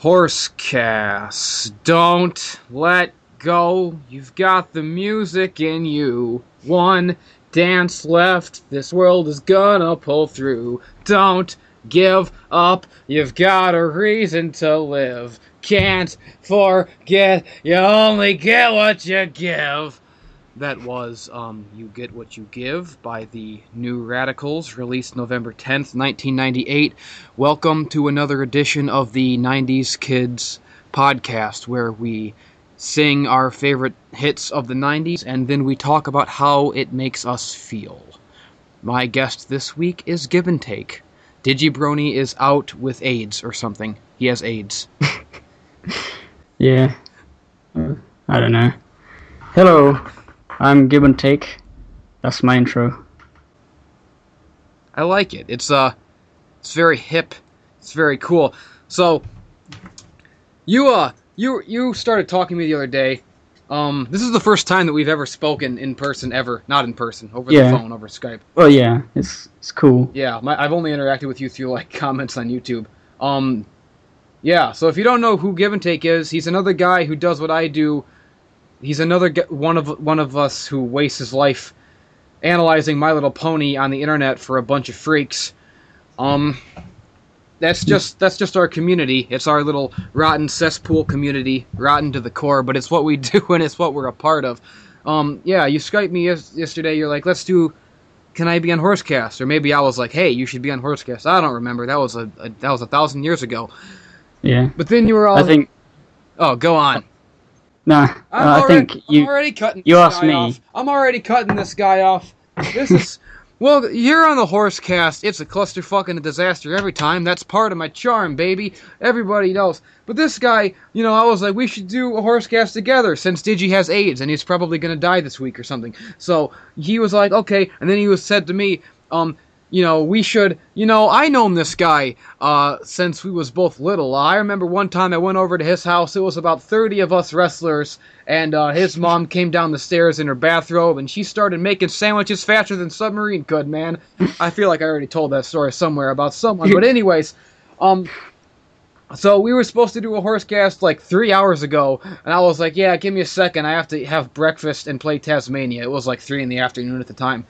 Horsecast. Don't let go. You've got the music in you. One dance left. This world is gonna pull through. Don't give up. You've got a reason to live. Can't forget. You only get what you give. That was You Get What You Give by the New Radicals, released November 10th, 1998. Welcome to another edition of the 90s Kids podcast, where we sing our favorite hits of the 90s, and then we talk about how it makes us feel. My guest this week is GIBBONTAKE. Digi Brony is out with AIDS or something. He has AIDS. Yeah. I don't know. Hello. I'm GIBBONTAKE. That's my intro. I like it. It's very hip. It's very cool. So you started talking to me the other day. This is the first time that we've ever spoken in person ever. Not in person, over the phone, over Skype. Well, yeah, it's cool. Yeah, I've only interacted with you through like comments on YouTube. Yeah. So if you don't know who GIBBONTAKE is, he's another guy who does what I do. He's another one of us who wastes his life analyzing My Little Pony on the internet for a bunch of freaks. That's just our community. It's our little rotten cesspool community, rotten to the core, but it's what we do and it's what we're a part of. Yeah, you Skyped me yesterday. You're like, can I be on Horsecast? Or maybe I was like, hey, you should be on Horsecast. I don't remember. That was 1,000 years ago. Yeah. But then you were all. I think. Oh, go on. No, I think you asked me. I'm already cutting this guy off. This is... Well, here on the Horsecast, it's a clusterfuck and a disaster every time. That's part of my charm, baby. Everybody knows. But this guy, I was like, we should do a Horsecast together since Digi has AIDS and he's probably going to die this week or something. So he was like, okay. And then he said to me, we should, I known this guy since we was both little. I remember one time I went over to his house. It was about 30 of us wrestlers, and his mom came down the stairs in her bathrobe, and she started making sandwiches faster than submarine could, man. I feel like I already told that story somewhere about someone. But anyways, so we were supposed to do a Horsecast like 3 hours ago, and I was like, yeah, give me a second. I have to have breakfast and play Tasmania. It was like 3 in the afternoon at the time.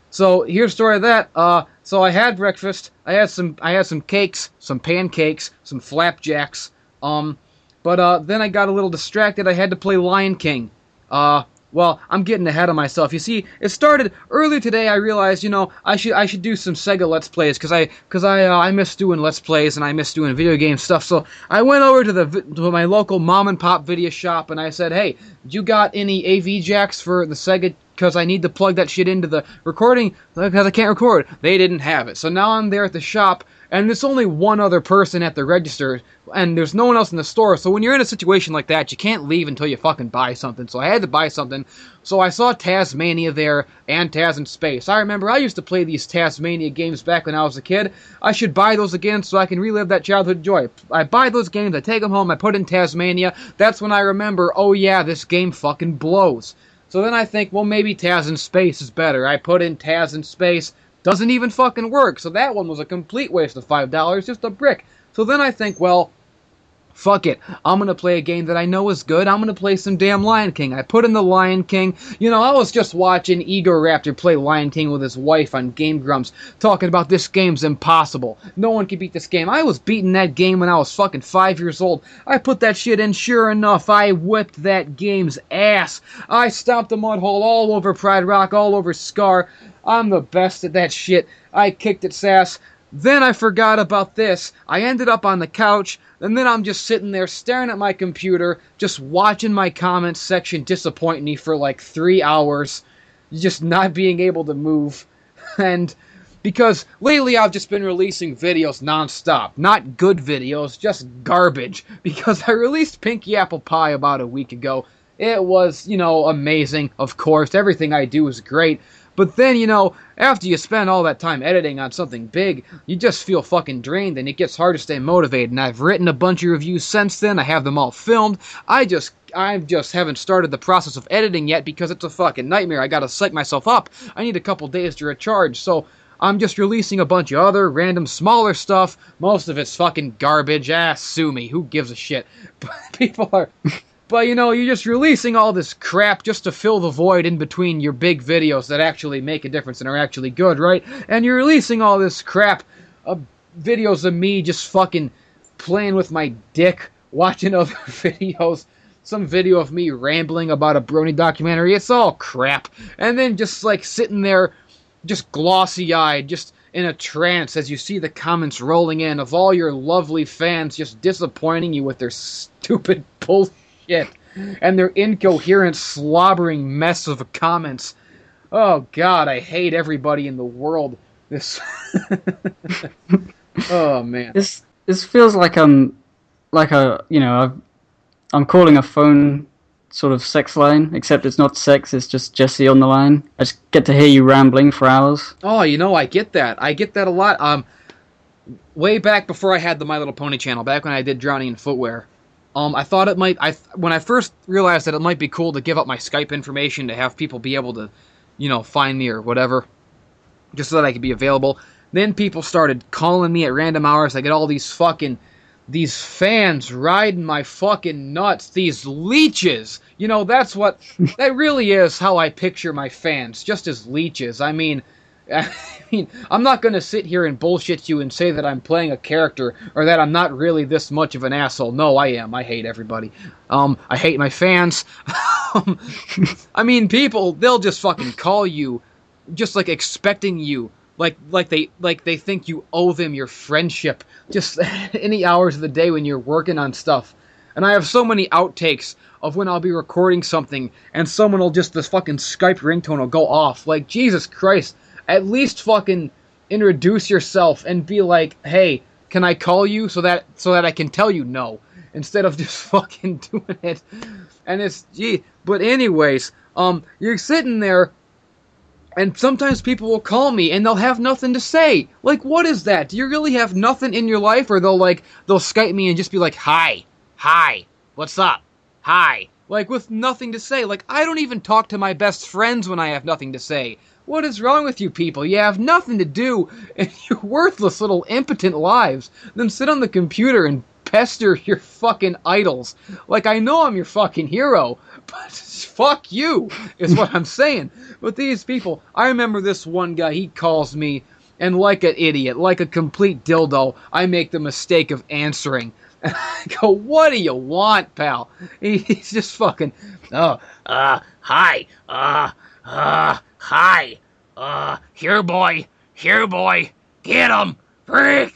So here's the story of that. So I had breakfast. I had some cakes, some pancakes, some flapjacks. But then I got a little distracted. I had to play Lion King. Well, I'm getting ahead of myself. You see, it started earlier today. I realized, I should do some Sega Let's Plays because I miss doing Let's Plays and I miss doing video game stuff. So I went over to my local mom and pop video shop and I said, hey, you got any AV jacks for the Sega? Because I need to plug that shit into the recording because I can't record. They didn't have it. So now I'm there at the shop, and there's only one other person at the register, and there's no one else in the store. So when you're in a situation like that, you can't leave until you fucking buy something. So I had to buy something. So I saw Tasmania there and Taz in Space. I remember I used to play these Tasmania games back when I was a kid. I should buy those again so I can relive that childhood joy. I buy those games, I take them home, I put in Tasmania. That's when I remember, oh yeah, this game fucking blows. So then I think, well, maybe Taz in Space is better. I put in Taz in Space. Doesn't even fucking work. So that one was a complete waste of $5. Just a brick. So then I think, well, fuck it. I'm going to play a game that I know is good. I'm going to play some damn Lion King. I put in the Lion King. I was just watching Egoraptor play Lion King with his wife on Game Grumps, talking about this game's impossible. No one can beat this game. I was beating that game when I was fucking 5 years old. I put that shit in. Sure enough, I whipped that game's ass. I stomped the mud hole all over Pride Rock, all over Scar. I'm the best at that shit. I kicked its ass. Then I forgot about this. I ended up on the couch, and then I'm just sitting there staring at my computer, just watching my comments section disappoint me for like 3 hours, just not being able to move. And because lately I've just been releasing videos nonstop. Not good videos, just garbage. Because I released Pinky Apple Pie about a week ago. It was, amazing, of course. Everything I do is great. But then, after you spend all that time editing on something big, you just feel fucking drained and it gets hard to stay motivated. And I've written a bunch of reviews since then. I have them all filmed. I just haven't started the process of editing yet because it's a fucking nightmare. I gotta psych myself up. I need a couple days to recharge. So I'm just releasing a bunch of other random smaller stuff. Most of it's fucking garbage. Sue me. Who gives a shit? But people are... But, you know, you're just releasing all this crap just to fill the void in between your big videos that actually make a difference and are actually good, right? And you're releasing all this crap of videos of me just fucking playing with my dick, watching other videos, some video of me rambling about a Brony documentary. It's all crap. And then just, like, sitting there just glossy-eyed, just in a trance as you see the comments rolling in of all your lovely fans just disappointing you with their stupid bullshit. And their incoherent, slobbering mess of comments. Oh God, I hate everybody in the world. This. Oh man. This feels like I'm calling a phone sort of sex line, except it's not sex. It's just Jesse on the line. I just get to hear you rambling for hours. Oh, you know, I get that. I get that a lot. Way back before I had the My Little Pony channel, back when I did Drowning in Footwear. I thought it might... when I first realized that it might be cool to give up my Skype information to have people be able to, you know, find me or whatever, just so that I could be available. Then people started calling me at random hours. I get all these fans riding my fucking nuts. These leeches. You know, that really is how I picture my fans, just as leeches. I mean, I'm not going to sit here and bullshit you and say that I'm playing a character or that I'm not really this much of an asshole. No, I am. I hate everybody. I hate my fans. I mean, people, they'll just fucking call you just like expecting you. Like they think you owe them your friendship just any hours of the day when you're working on stuff. And I have so many outtakes of when I'll be recording something and someone will just, this fucking Skype ringtone will go off. Like, Jesus Christ. At least fucking introduce yourself and be like, hey, can I call you so that I can tell you no, instead of just fucking doing it. And it's, gee, but anyways, you're sitting there, and sometimes people will call me and they'll have nothing to say. Like, what is that? Do you really have nothing in your life? Or they'll Skype me and just be like, hi, what's up, hi, like with nothing to say. Like, I don't even talk to my best friends when I have nothing to say. What is wrong with you people? You have nothing to do in your worthless little impotent lives. Then sit on the computer and pester your fucking idols. Like, I know I'm your fucking hero, but fuck you, is what I'm saying. But these people, I remember this one guy, he calls me, and like an idiot, like a complete dildo, I make the mistake of answering. And I go, what do you want, pal? He's just fucking, hi, hi, here boy, get him, freak.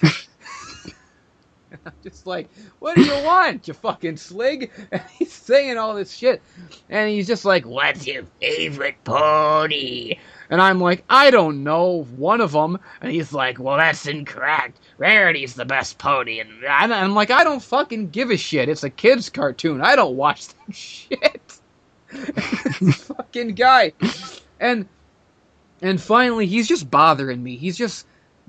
I'm just like, what do you want, you fucking slig? And he's saying all this shit, and he's just like, what's your favorite pony? And I'm like, I don't know, one of them. And he's like, well, that's incorrect. Rarity's the best pony. And I'm like, I don't fucking give a shit. It's a kid's cartoon. I don't watch that shit. This fucking guy. And finally, he's just bothering me. He's just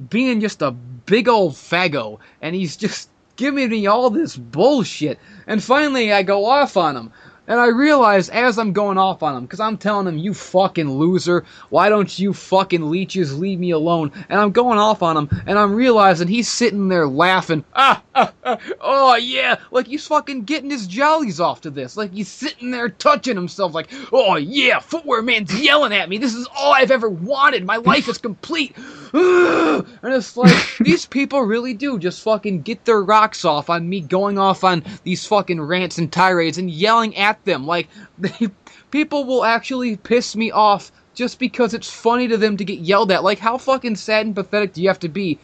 being just a big old faggo. And he's just giving me all this bullshit. And finally, I go off on him. And I realize as I'm going off on him, because I'm telling him, you fucking loser, why don't you fucking leeches leave me alone? And I'm going off on him, and I'm realizing he's sitting there laughing. Oh yeah, like he's fucking getting his jollies off to this. Like he's sitting there touching himself like, oh yeah, Footwear Man's yelling at me. This is all I've ever wanted. My life is complete. And it's like, these people really do just fucking get their rocks off on me going off on these fucking rants and tirades and yelling at them. Like, people will actually piss me off just because it's funny to them to get yelled at. Like, how fucking sad and pathetic do you have to be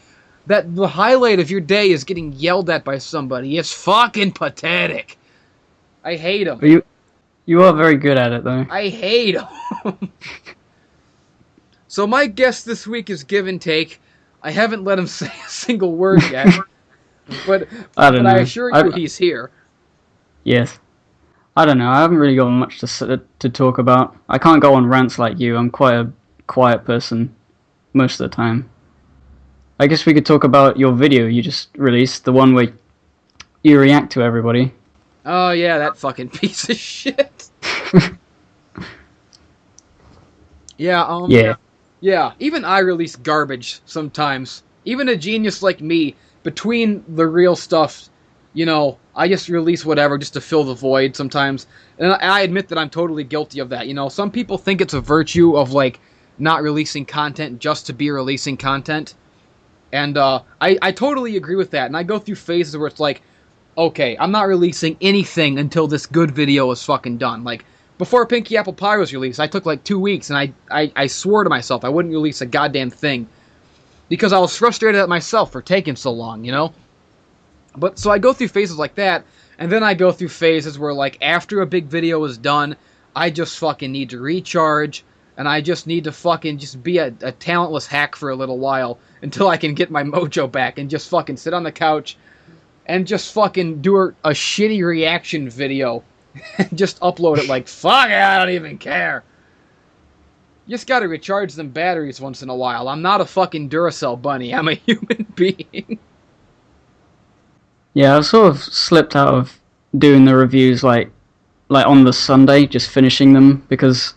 that the highlight of your day is getting yelled at by somebody? It's fucking pathetic. I hate them. You are very good at it, though. I hate them. So my guest this week is Give and Take. I haven't let him say a single word yet, but I assure you he's here. Yes. I don't know. I haven't really got much to talk about. I can't go on rants like you. I'm quite a quiet person most of the time. I guess we could talk about your video you just released, the one where you react to everybody. Oh yeah, that fucking piece of shit. Yeah. Yeah. Yeah, even I release garbage sometimes. Even a genius like me, between the real stuff, I just release whatever just to fill the void sometimes. And I admit that I'm totally guilty of that. Some people think it's a virtue of, like, not releasing content just to be releasing content. And I totally agree with that. And I go through phases where it's like, okay, I'm not releasing anything until this good video is fucking done. Like, before Pinky Apple Pie was released, I took like 2 weeks, and I swore to myself I wouldn't release a goddamn thing. Because I was frustrated at myself for taking so long. But, so I go through phases like that, and then I go through phases where, like, after a big video is done, I just fucking need to recharge, and I just need to fucking just be a talentless hack for a little while until I can get my mojo back and just fucking sit on the couch and just fucking do a shitty reaction video and just upload it like, fuck it, I don't even care. You just gotta recharge them batteries once in a while. I'm not a fucking Duracell bunny. I'm a human being. Yeah, I've sort of slipped out of doing the reviews like on the Sunday, just finishing them, because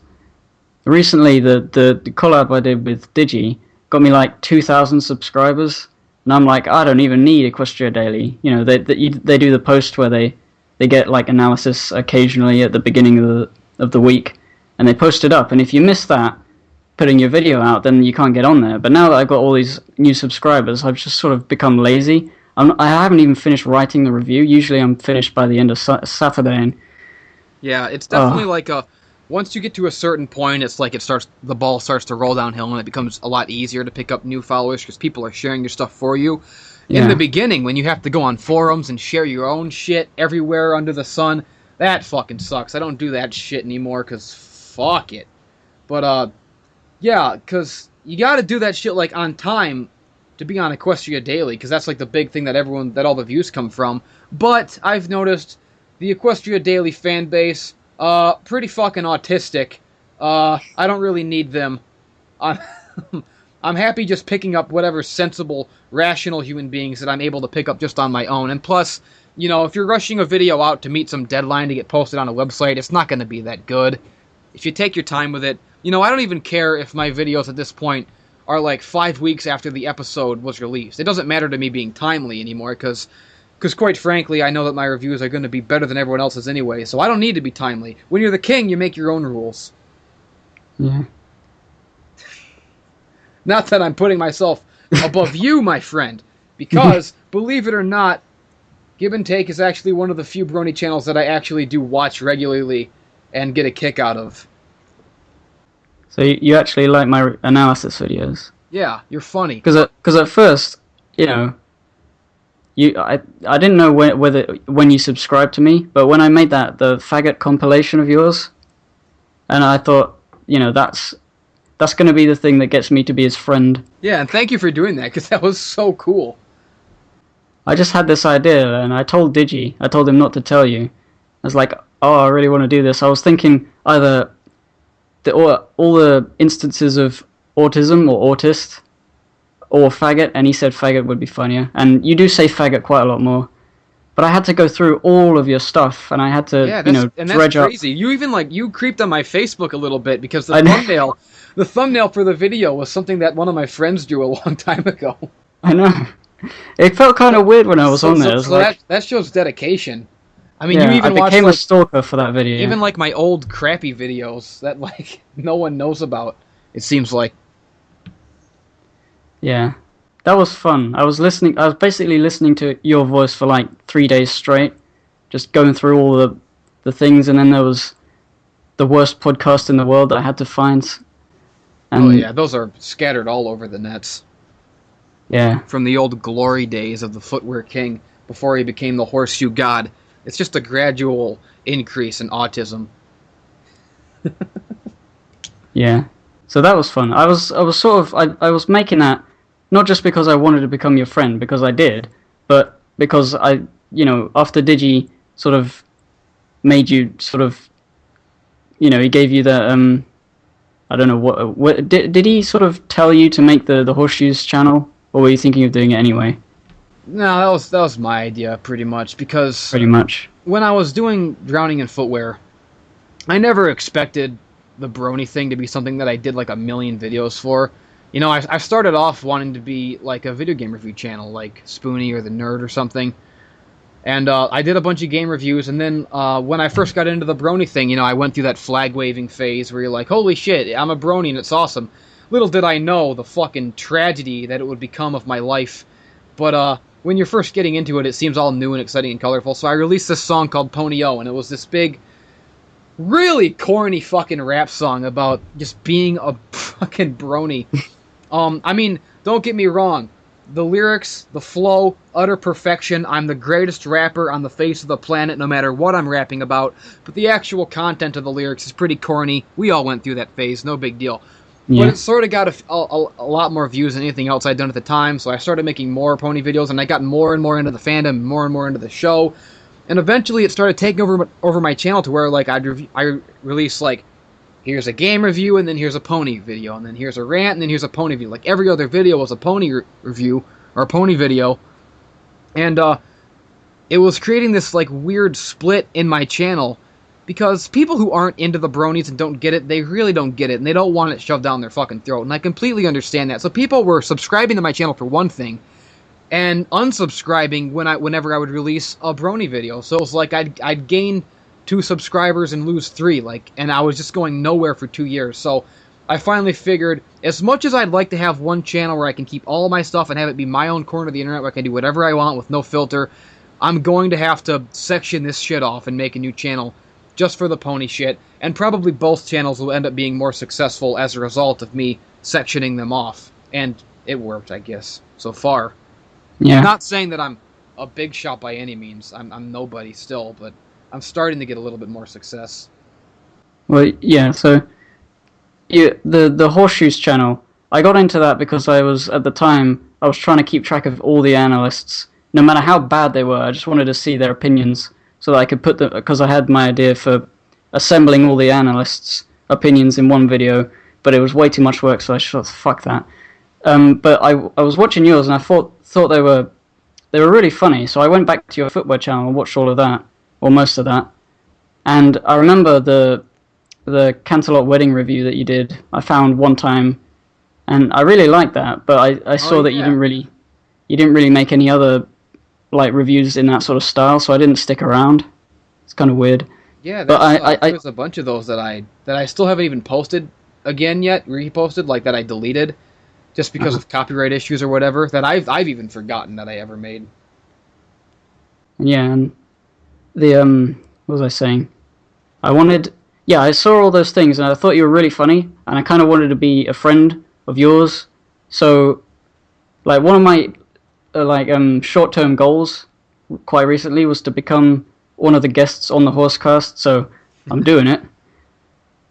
recently the collab I did with Digi got me like 2,000 subscribers, and I'm like, I don't even need Equestria Daily. They do the post where they get like analysis occasionally at the beginning of the week, and they post it up, and if you miss that, putting your video out, then you can't get on there. But now that I've got all these new subscribers, I've just sort of become lazy. I haven't even finished writing the review. Usually I'm finished by the end of Saturday. And yeah, it's definitely like once you get to a certain point, it's like the ball starts to roll downhill, and it becomes a lot easier to pick up new followers because people are sharing your stuff for you. Yeah. In the beginning, when you have to go on forums and share your own shit everywhere under the sun, that fucking sucks. I don't do that shit anymore because fuck it. But yeah, because you got to do that shit like on time to be on Equestria Daily, because that's like the big thing that all the views come from. But I've noticed the Equestria Daily fan base, pretty fucking autistic. I don't really need them. I'm happy just picking up whatever sensible, rational human beings that I'm able to pick up just on my own. And plus, if you're rushing a video out to meet some deadline to get posted on a website, it's not going to be that good. If you take your time with it, I don't even care if my videos at this point are like 5 weeks after the episode was released. It doesn't matter to me being timely anymore, because quite frankly, I know that my reviews are going to be better than everyone else's anyway, so I don't need to be timely. When you're the king, you make your own rules. yeah. Not that I'm putting myself above you, my friend, because, believe it or not, Give and Take is actually one of the few Brony channels that I actually do watch regularly and get a kick out of. So you actually like my analysis videos? Yeah, you're funny. Because at first, I didn't know when you subscribed to me, but when I made the faggot compilation of yours, and I thought, that's going to be the thing that gets me to be his friend. Yeah, and thank you for doing that, because that was so cool. I just had this idea, and I told Digi. I told him not to tell you. I was like, oh, I really want to do this. I was thinking either all the instances of autism or autist, or faggot, and he said faggot would be funnier. And you do say faggot quite a lot more. But I had to go through all of your stuff, and I had to, and dredge that's crazy. up. You even you creeped on my Facebook a little bit because the thumbnail for the video was something that one of my friends drew a long time ago. I know. It felt kind of weird when I was on there. That shows dedication. I mean, yeah, you even I became a stalker for that video. Even like my old crappy videos that no one knows about. It seems like. Yeah, that was fun. I was basically listening to your voice for like 3 days straight, just going through all the things, and then there was the worst podcast in the world that I had to find. And, oh yeah, those are scattered all over the nets. Yeah. From the old glory days of the Footwear King before he became the Horseshoe God. It's just a gradual increase in autism. Yeah. So that was fun. I was making that not just because I wanted to become your friend, because I did, but because after Digi sort of made you sort of, he gave you the, I don't know, what did he sort of tell you to make the Horseshoes channel, or were you thinking of doing it anyway? No, that was my idea, pretty much, because... Pretty much. When I was doing Drowning in Footwear, I never expected the brony thing to be something that I did like a million videos for. You know, I started off wanting to be like a video game review channel, like Spoonie or The Nerd or something. And I did a bunch of game reviews, and then when I first got into the brony thing, you know, I went through that flag-waving phase where you're like, holy shit, I'm a brony and it's awesome. Little did I know the fucking tragedy that it would become of my life. But when you're first getting into it, it seems all new and exciting and colorful. So I released this song called Pony O, and it was this big, really corny fucking rap song about just being a fucking brony. I mean, don't get me wrong. The lyrics, the flow, utter perfection. I'm the greatest rapper on the face of the planet, no matter what I'm rapping about. But the actual content of the lyrics is pretty corny. We all went through that phase, no big deal. Yeah. But it sort of got a lot more views than anything else I'd done at the time, so I started making more pony videos, and I got more and more into the fandom, more and more into the show. And eventually it started taking over my channel to where like I release like, here's a game review, and then here's a pony video, and then here's a rant, and then here's a pony video. Like, every other video was a pony review, or a pony video. And, it was creating this, like, weird split in my channel, because people who aren't into the bronies and don't get it, they really don't get it, and they don't want it shoved down their fucking throat, and I completely understand that. So people were subscribing to my channel for one thing, and unsubscribing whenever I would release a brony video. So it was like I'd gain 2 subscribers and lose 3, like, and I was just going nowhere for 2 years. So I finally figured, as much as I'd like to have one channel where I can keep all my stuff and have it be my own corner of the internet where I can do whatever I want with no filter, I'm going to have to section this shit off and make a new channel just for the pony shit, and probably both channels will end up being more successful as a result of me sectioning them off. And it worked, I guess, so far. Yeah. I'm not saying that I'm a big shot by any means. I'm nobody still, but I'm starting to get a little bit more success. Well, yeah, so the Horseshoes channel, I got into that because I was trying to keep track of all the analysts, no matter how bad they were. I just wanted to see their opinions so that I could put them, because I had my idea for assembling all the analysts' opinions in one video, but it was way too much work, so I thought, fuck that. But I was watching yours, and I thought they were really funny, so I went back to your footwear channel and watched all of that, or most of that. And I remember the Canterlot wedding review that you did, I found one time, and I really liked that, but I saw that you didn't really make any other like reviews in that sort of style, so I didn't stick around. It's kind of weird. Yeah, there's a bunch of those that I still haven't even posted again yet, reposted, like that I deleted, just because of copyright issues or whatever, that I've even forgotten that I ever made. Yeah, and what was I saying? I saw all those things, and I thought you were really funny, and I kind of wanted to be a friend of yours. So, like, one of my short-term goals quite recently was to become one of the guests on the Horsecast, so I'm doing it.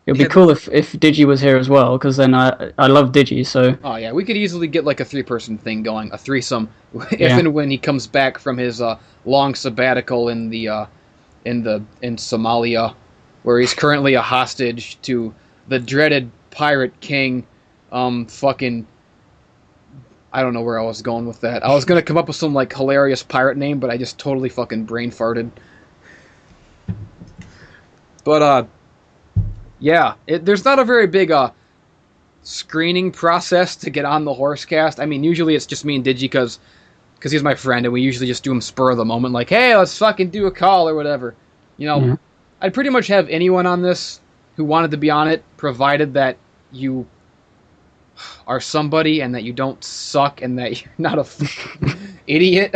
It would be cool if Digi was here as well, because then I love Digi, so... Oh, yeah, we could easily get, like, a 3-person thing going, a threesome, if and when he comes back from his long sabbatical in Somalia, where he's currently a hostage to the dreaded pirate king, I don't know where I was going with that. I was going to come up with some, like, hilarious pirate name, but I just totally fucking brain farted. But, yeah, there's not a very big, screening process to get on the Horsecast. I mean, usually it's just me and Digi, because he's my friend, and we usually just do him spur of the moment, like, hey, let's fucking do a call or whatever. You know, I'd pretty much have anyone on this who wanted to be on it, provided that you are somebody and that you don't suck and that you're not a idiot.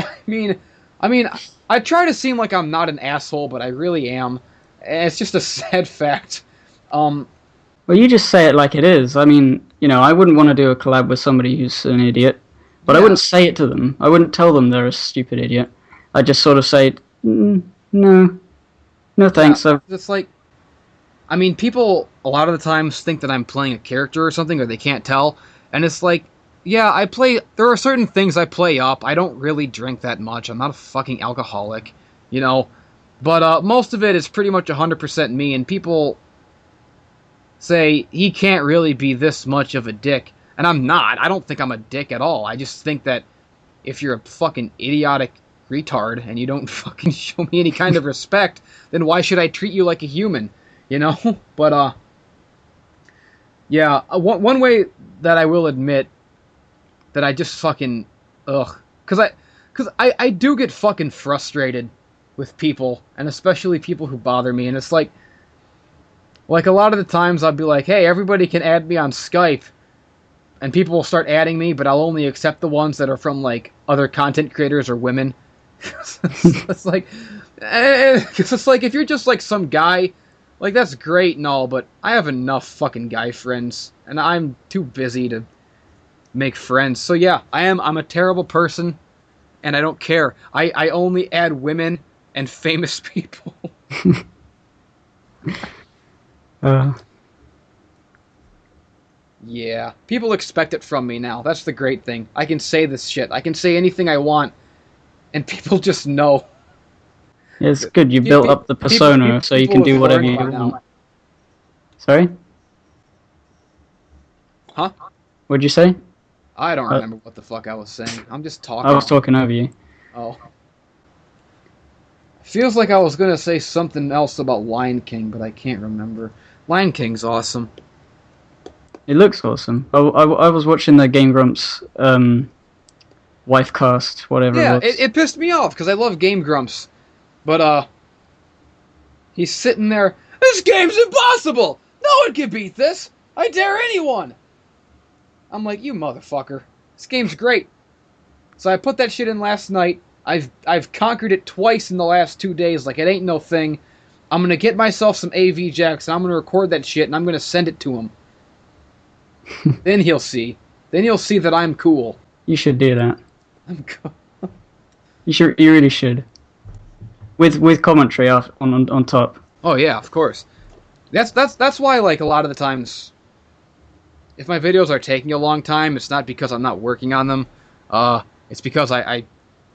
I mean, I try to seem like I'm not an asshole, but I really am. It's just a sad fact. Well, you just say it like it is. I mean, you know, I wouldn't want to do a collab with somebody who's an idiot, but I wouldn't say it to them. I wouldn't tell them they're a stupid idiot. I'd just sort of say, no thanks. Yeah, it's like, I mean, people a lot of the times think that I'm playing a character or something, or they can't tell, and it's like, yeah, there are certain things I play up. I don't really drink that much. I'm not a fucking alcoholic, you know, but most of it is pretty much 100% me, and people say, he can't really be this much of a dick, and I'm not. I don't think I'm a dick at all. I just think that if you're a fucking idiotic retard, and you don't fucking show me any kind of respect, then why should I treat you like a human? You know? But, Yeah, one way that I will admit that I just fucking because I do get fucking frustrated with people, and especially people who bother me, and it's like a lot of the times I'll be like, hey, everybody can add me on Skype, and people will start adding me, but I'll only accept the ones that are from like other content creators or women. It's like, because it's like if you're just like some guy, like that's great and all, but I have enough fucking guy friends, and I'm too busy to make friends. So yeah, I'm a terrible person, and I don't care. I only add women and famous people. Uh, Yeah, people expect it from me now. That's the great thing. I can say this shit. I can say anything I want, and people just know. it's good you built up the persona, so you can do whatever you want. Sorry? Huh? What'd you say? I don't remember what the fuck I was saying. I'm just talking. I was talking over you. Oh. Feels like I was gonna say something else about Lion King, but I can't remember. Lion King's awesome. It looks awesome. I was watching the Game Grumps wife cast, whatever Yeah, it was. it pissed me off because I love Game Grumps, but he's sitting there. This game's impossible. No one can beat this. I dare anyone. I'm like, you motherfucker. This game's great. So I put that shit in last night. I've conquered it twice in the last 2 days. Like it ain't no thing. I'm gonna get myself some AV jacks and I'm gonna record that shit and I'm gonna send it to him. Then he'll see. Then he'll see that I'm cool. You should do that. I'm cool. You really should. With commentary on top. Oh yeah, of course. That's why like a lot of the times, if my videos are taking a long time, it's not because I'm not working on them. It's because I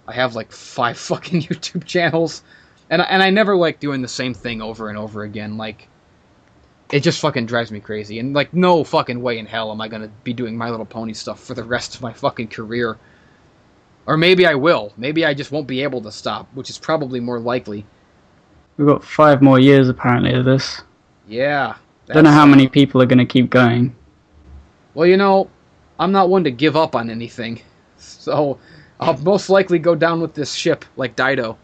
have like 5 fucking YouTube channels, and I never like doing the same thing over and over again. Like, it just fucking drives me crazy. And like, no fucking way in hell am I gonna be doing My Little Pony stuff for the rest of my fucking career. Or maybe I will. Maybe I just won't be able to stop, which is probably more likely. We've got 5 more years apparently of this. Yeah. Don't know how many people are going to keep going. Well, you know, I'm not one to give up on anything. So I'll most likely go down with this ship like Dido.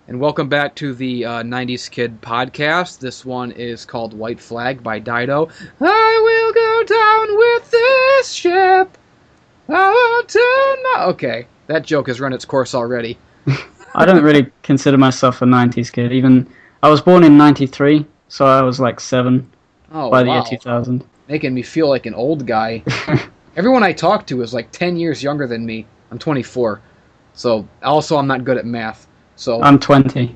And welcome back to the 90s Kid podcast. This one is called White Flag by Dido. I will go down with this ship. I will turn my... Okay, that joke has run its course already. I don't really consider myself a 90s kid. Even I was born in 93, so I was like 7 by the year 2000. Making me feel like an old guy. Everyone I talk to is like 10 years younger than me. I'm 24. So, also I'm not good at math. So I'm 20.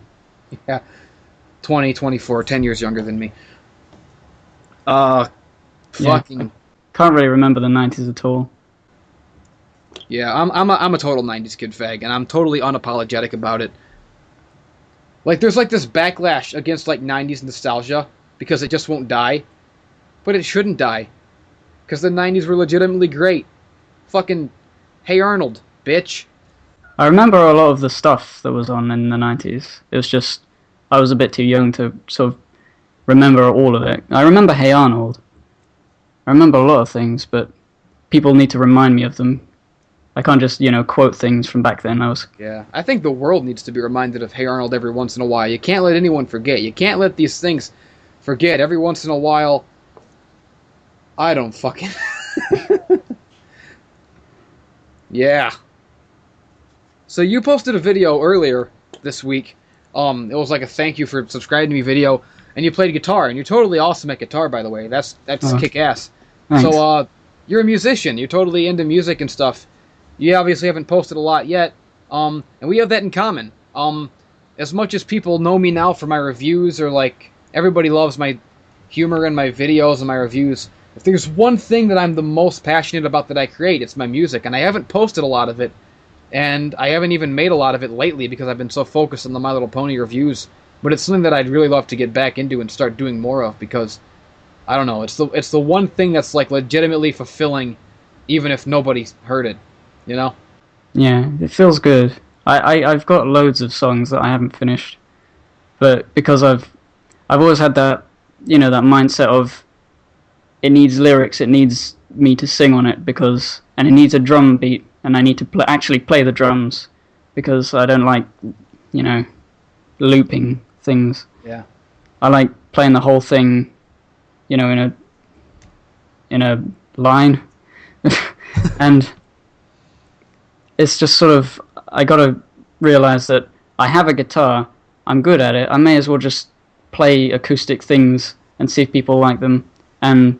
Yeah. 20, 24, 10 years younger than me. Fucking... Yeah, can't really remember the 90s at all. Yeah, I'm a total 90s kid fag, and I'm totally unapologetic about it. Like, there's like this backlash against like 90s nostalgia because it just won't die. But it shouldn't die. Because the 90s were legitimately great. Fucking Hey Arnold, bitch. I remember a lot of the stuff that was on in the 90s. It was just, I was a bit too young to sort of remember all of it. I remember Hey Arnold. I remember a lot of things, but people need to remind me of them. I can't just, quote things from back then. Yeah, I think the world needs to be reminded of Hey Arnold every once in a while. You can't let anyone forget. You can't let these things forget. Every once in a while, I don't fucking... Yeah. So you posted a video earlier this week. It was like a thank you for subscribing to me video, and you played guitar, and you're totally awesome at guitar, by the way. That's kick-ass. Thanks. So, you're a musician. You're totally into music and stuff. You obviously haven't posted a lot yet, and we have that in common. As much as people know me now for my reviews, or like, everybody loves my humor and my videos and my reviews, if there's one thing that I'm the most passionate about that I create, it's my music, and I haven't posted a lot of it, and I haven't even made a lot of it lately because I've been so focused on the My Little Pony reviews, but it's something that I'd really love to get back into and start doing more of, because, I don't know, it's the one thing that's like legitimately fulfilling, even if nobody's heard it, you know? Yeah, it feels good. I've got loads of songs that I haven't finished, but because I've always had that, that mindset of it needs lyrics, it needs me to sing on it, and it needs a drum beat, and I need to actually play the drums, because I don't like, looping things. Yeah. I like playing the whole thing, in a line, and it's just sort of, I gotta realize that I have a guitar, I'm good at it, I may as well just play acoustic things and see if people like them, and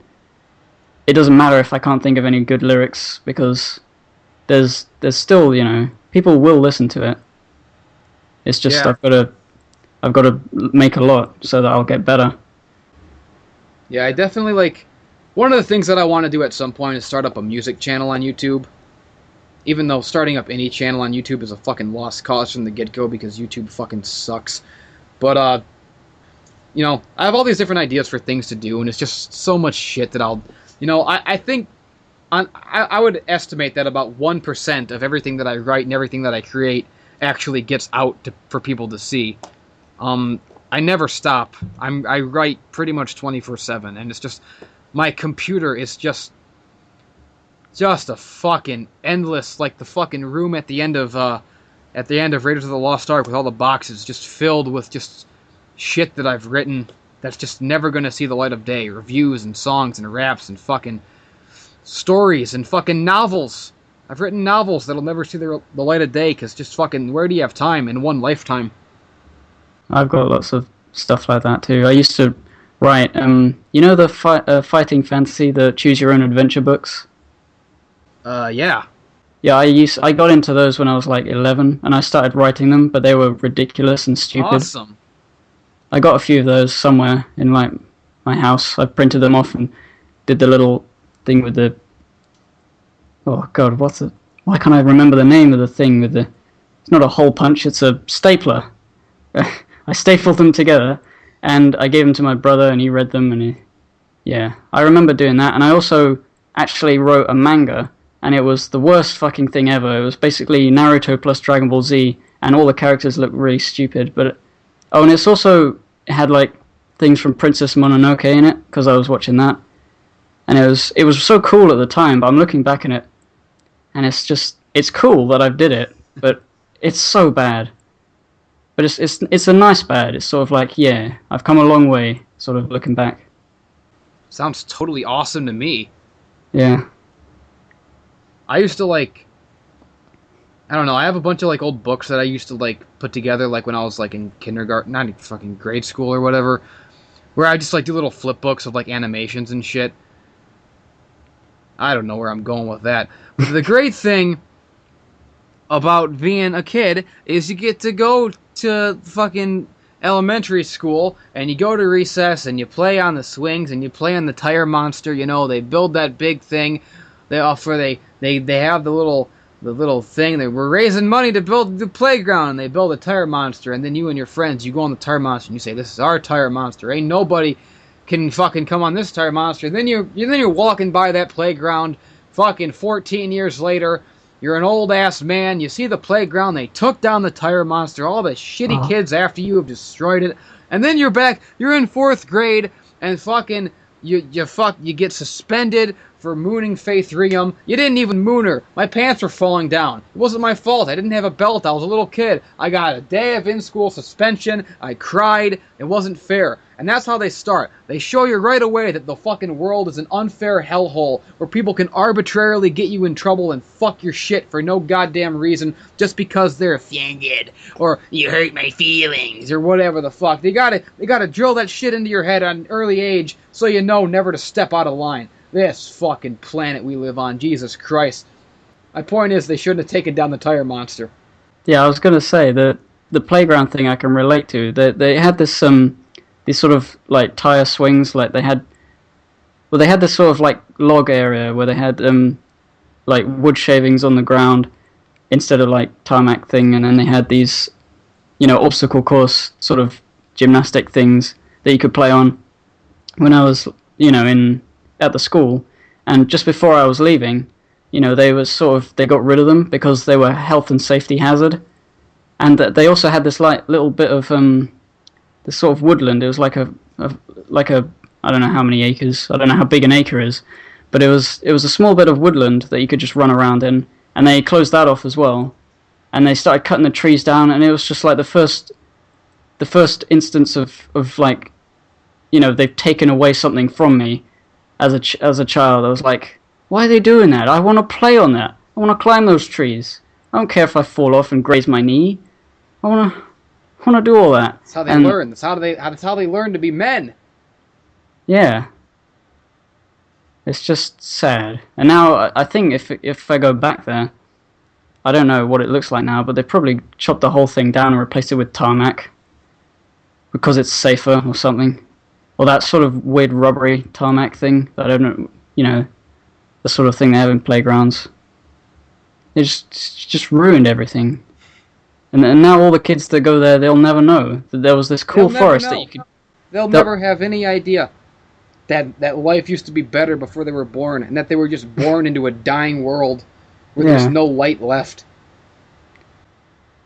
it doesn't matter if I can't think of any good lyrics, because there's still, people will listen to it. It's just I've got to make a lot so that I'll get better. Yeah, I definitely one of the things that I want to do at some point is start up a music channel on YouTube. Even though starting up any channel on YouTube is a fucking lost cause from the get-go, because YouTube fucking sucks. But, I have all these different ideas for things to do, and it's just so much shit that I think I would estimate that about 1% of everything that I write and everything that I create actually gets out for people to see. I never stop. I write pretty much 24/7, and it's just, my computer is just a fucking endless, like the fucking room at the end of Raiders of the Lost Ark, with all the boxes just filled with just shit that I've written that's just never gonna see the light of day. Reviews and songs and raps and fucking stories and fucking novels. I've written novels that'll never see the light of day, because just fucking, where do you have time in one lifetime? I've got lots of stuff like that too. I used to write, the fighting fantasy, the choose your own adventure books? Yeah. Yeah, I got into those when I was 11, and I started writing them, but they were ridiculous and stupid. Awesome. I got a few of those somewhere in my house. I printed them off and did the little thing with the... Oh god, why can't I remember the name of the thing with the... It's not a hole punch, it's a stapler. I stapled them together, and I gave them to my brother, and he read them, and I remember doing that. And I also actually wrote a manga, and it was the worst fucking thing ever. It was basically Naruto plus Dragon Ball Z, and all the characters looked really stupid. But and it had things from Princess Mononoke in it, because I was watching that, and it was so cool at the time. But I'm looking back on it, and it's cool that I did it, but it's so bad. But it's a nice bad. It's sort of I've come a long way, sort of looking back. Sounds totally awesome to me. Yeah. I used to I don't know, I have a bunch of old books that I used to put together when I was in kindergarten, not in fucking grade school or whatever, where I just do little flip books of animations and shit. I don't know where I'm going with that. But the great thing about being a kid is you get to go to fucking elementary school, and you go to recess, and you play on the swings, and you play on the tire monster. They build that big thing. They have the little thing. They were raising money to build the playground, and they build a tire monster. And then you and your friends, you go on the tire monster, and you say, "This is our tire monster. Ain't nobody can fucking come on this tire monster." And then you're walking by that playground, fucking 14 years later. You're an old-ass man, you see the playground, they took down the tire monster, all the shitty kids after you have destroyed it, and then you're back, you're in 4th grade, and fucking, you get suspended for mooning Faith Rium. You didn't even moon her. My pants were falling down. It wasn't my fault. I didn't have a belt. I was a little kid. I got a day of in-school suspension. I cried. It wasn't fair. And that's how they start. They show you right away that the fucking world is an unfair hellhole where people can arbitrarily get you in trouble and fuck your shit for no goddamn reason just because they're offended or you hurt my feelings or whatever the fuck. They gotta drill that shit into your head at an early age so you know never to step out of line. This fucking planet we live on, Jesus Christ. My point is, they shouldn't have taken down the tire monster. Yeah, I was gonna say the playground thing I can relate to. They had this these sort of tire swings. They had this sort of log area where they had wood shavings on the ground instead of tarmac thing, and then they had these obstacle course sort of gymnastic things that you could play on. When I was at the school, and just before I was leaving, they got rid of them because they were health and safety hazard, and they also had this little bit of this sort of woodland. It was like a I don't know how many acres. I don't know how big an acre is, but it was a small bit of woodland that you could just run around in, and they closed that off as well. And they started cutting the trees down, and it was just like the first instance of like, they've taken away something from me as a child. I was like, why are they doing that? I want to play on that. I want to climb those trees. I don't care if I fall off and graze my knee. I want to do all that. That's how they learn. That's how they learn to be men. Yeah. It's just sad. And now I think if I go back there, I don't know what it looks like now, but they probably chopped the whole thing down and replaced it with tarmac because it's safer or something. Or that sort of weird rubbery tarmac thing that I don't know, the sort of thing they have in playgrounds. It just ruined everything. And now all the kids that go there, they'll never know that there was this cool forest that you could... They'll never have any idea that life used to be better before they were born, and that they were just born into a dying world where there's no light left.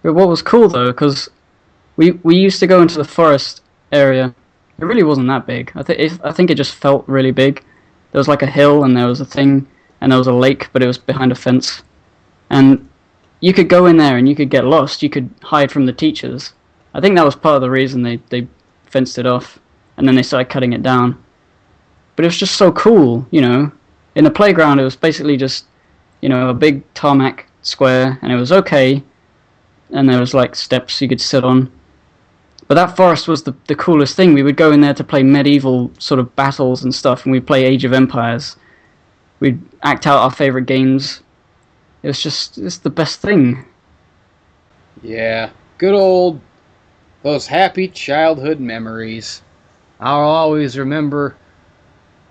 But what was cool, though, because we used to go into the forest area. It really wasn't that big. I think it just felt really big. There was like a hill, and there was a thing, and there was a lake, but it was behind a fence. And you could go in there and you could get lost. You could hide from the teachers. I think that was part of the reason they fenced it off, and then they started cutting it down. But it was just so cool, In the playground, it was basically just, a big tarmac square, and it was okay. And there was like steps you could sit on. But that forest was the coolest thing. We would go in there to play medieval sort of battles and stuff, and we'd play Age of Empires. We'd act out our favorite games. It's the best thing. Yeah, good old, those happy childhood memories. I'll always remember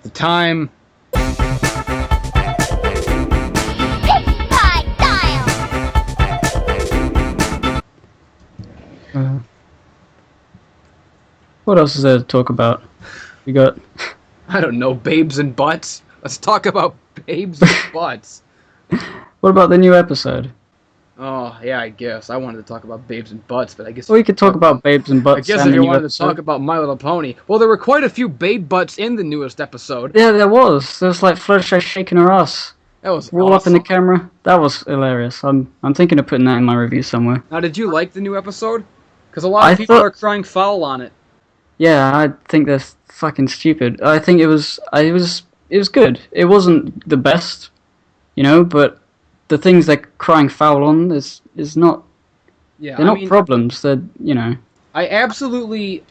the time... What else is there to talk about? We got... I don't know, babes and butts. Let's talk about babes and butts. What about the new episode? Oh, yeah, I guess. I wanted to talk about babes and butts, but I guess... Well, we could talk about babes and butts. I guess if you wanted to talk about My Little Pony. Well, there were quite a few babe butts in the newest episode. Yeah, there was. There was like Fluttershy shaking her ass. That was roll awesome. Up in the camera. That was hilarious. I'm thinking of putting that in my review somewhere. Now, did you like the new episode? Because a lot of people are crying foul on it. Yeah, I think they're fucking stupid. I think it was good. It wasn't the best, but the things they're crying foul on is not. Yeah, they're not problems. They're I absolutely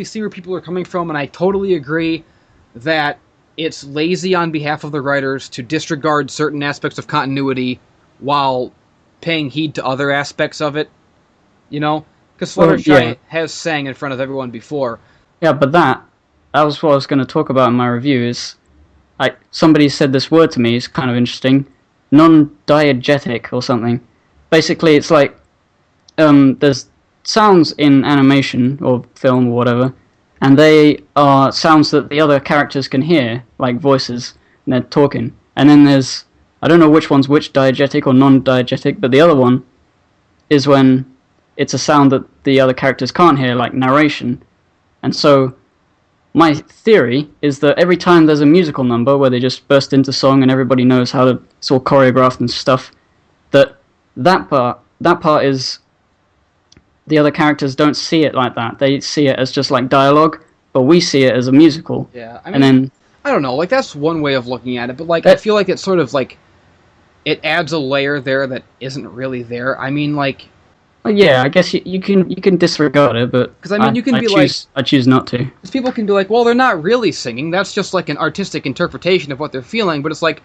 see where people are coming from, and I totally agree that it's lazy on behalf of the writers to disregard certain aspects of continuity while paying heed to other aspects of it. Because Fluttershy has sang in front of everyone before. Yeah, but that was what I was going to talk about in my review. Is somebody said this word to me. It's kind of interesting. Non-diegetic or something. Basically, it's like there's sounds in animation or film or whatever, and they are sounds that the other characters can hear, like voices, and they're talking. And then there's, I don't know which one's which, diegetic or non-diegetic, but the other one is when it's a sound that the other characters can't hear, like narration. And so my theory is that every time there's a musical number where they just burst into song and everybody knows how to, it's all choreographed and stuff, that part is, the other characters don't see it like that. They see it as just like dialogue, but we see it as a musical. Yeah, and then I don't know, like that's one way of looking at it, but I feel like it's sort of like it adds a layer there that isn't really there. I mean, yeah, I guess you can disregard it, but because you can I choose not to. Because people can be like, well, they're not really singing. That's just like an artistic interpretation of what they're feeling. But it's like,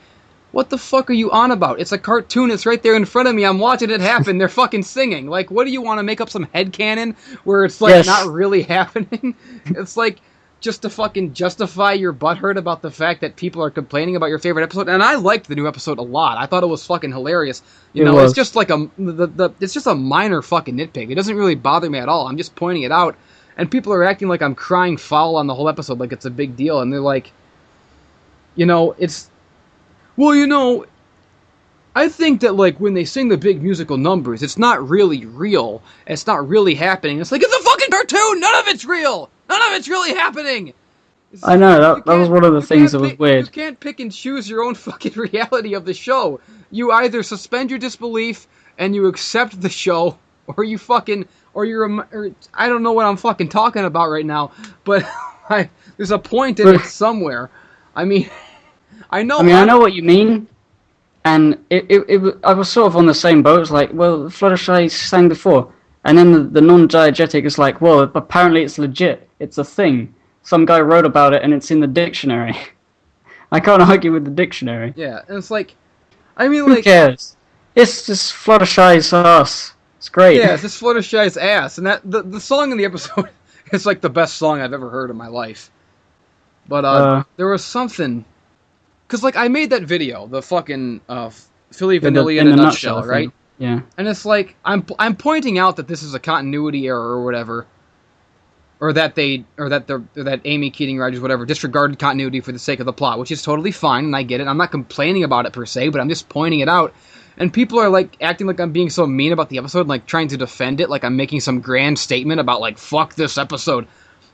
what the fuck are you on about? It's a cartoon. It's right there in front of me. I'm watching it happen. They're fucking singing. Like, what do you want to make up some headcanon where it's like not really happening? It's like just to fucking justify your butthurt about the fact that people are complaining about your favorite episode. And I liked the new episode a lot. I thought it was fucking hilarious. It's just like it's just a minor fucking nitpick. It doesn't really bother me at all. I'm just pointing it out. And people are acting like I'm crying foul on the whole episode, like it's a big deal. And they're like, it's... Well, I think that, when they sing the big musical numbers, it's not really real. It's not really happening. It's like, it's a fucking cartoon! None of it's real! None of it's really happening! I know, You that was can't, one of the you things can't that was pick, you weird. can't pick and choose your own fucking reality of the show. You either suspend your disbelief and you accept the show, or you fucking, or I don't know what I'm fucking talking about right now, but there's a point in But, it somewhere. I mean, I I know mean, I I'm, know what you mean, and I was sort of on the same boat. It's like, well, Fluttershy sang before, and then the non-diegetic is like, well, apparently it's legit. It's a thing. Some guy wrote about it, and it's in the dictionary. I can't argue with the dictionary. yeah, and it's like, I mean, Who like, cares? It's just Fluttershy's us. It's great. yeah, it's just Fluttershy's ass, and that the song in the episode is like the best song I've ever heard in my life. But there was something, cause like I made that video, the fucking Philly Vanilli in In a a nutshell nutshell, right? thing. Yeah. And it's like I'm pointing out that this is a continuity error or whatever, or that Amy Keating Rogers whatever disregarded continuity for the sake of the plot, which is totally fine, and I get it. I'm not complaining about it per se, but I'm just pointing it out. And people are like acting like I'm being so mean about the episode, and, like trying to defend it, like I'm making some grand statement about like fuck this episode.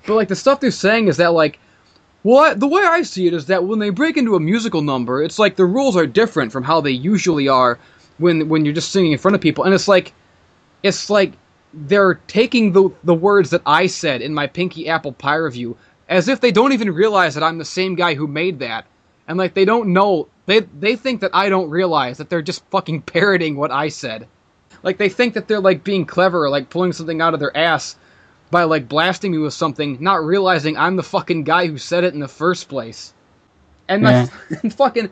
But like the stuff they're saying is that like, the way I see it is that when they break into a musical number, it's like the rules are different from how they usually are when you're just singing in front of people, and it's like they're taking the words that I said in my Pinky Apple Pie review as if they don't even realize that I'm the same guy who made that, and like they don't know, they think that I don't realize that they're just fucking parroting what I said. Like they think that they're like being clever, or, like pulling something out of their ass by like blasting me with something, not realizing I'm the fucking guy who said it in the first place. And Yeah. fucking,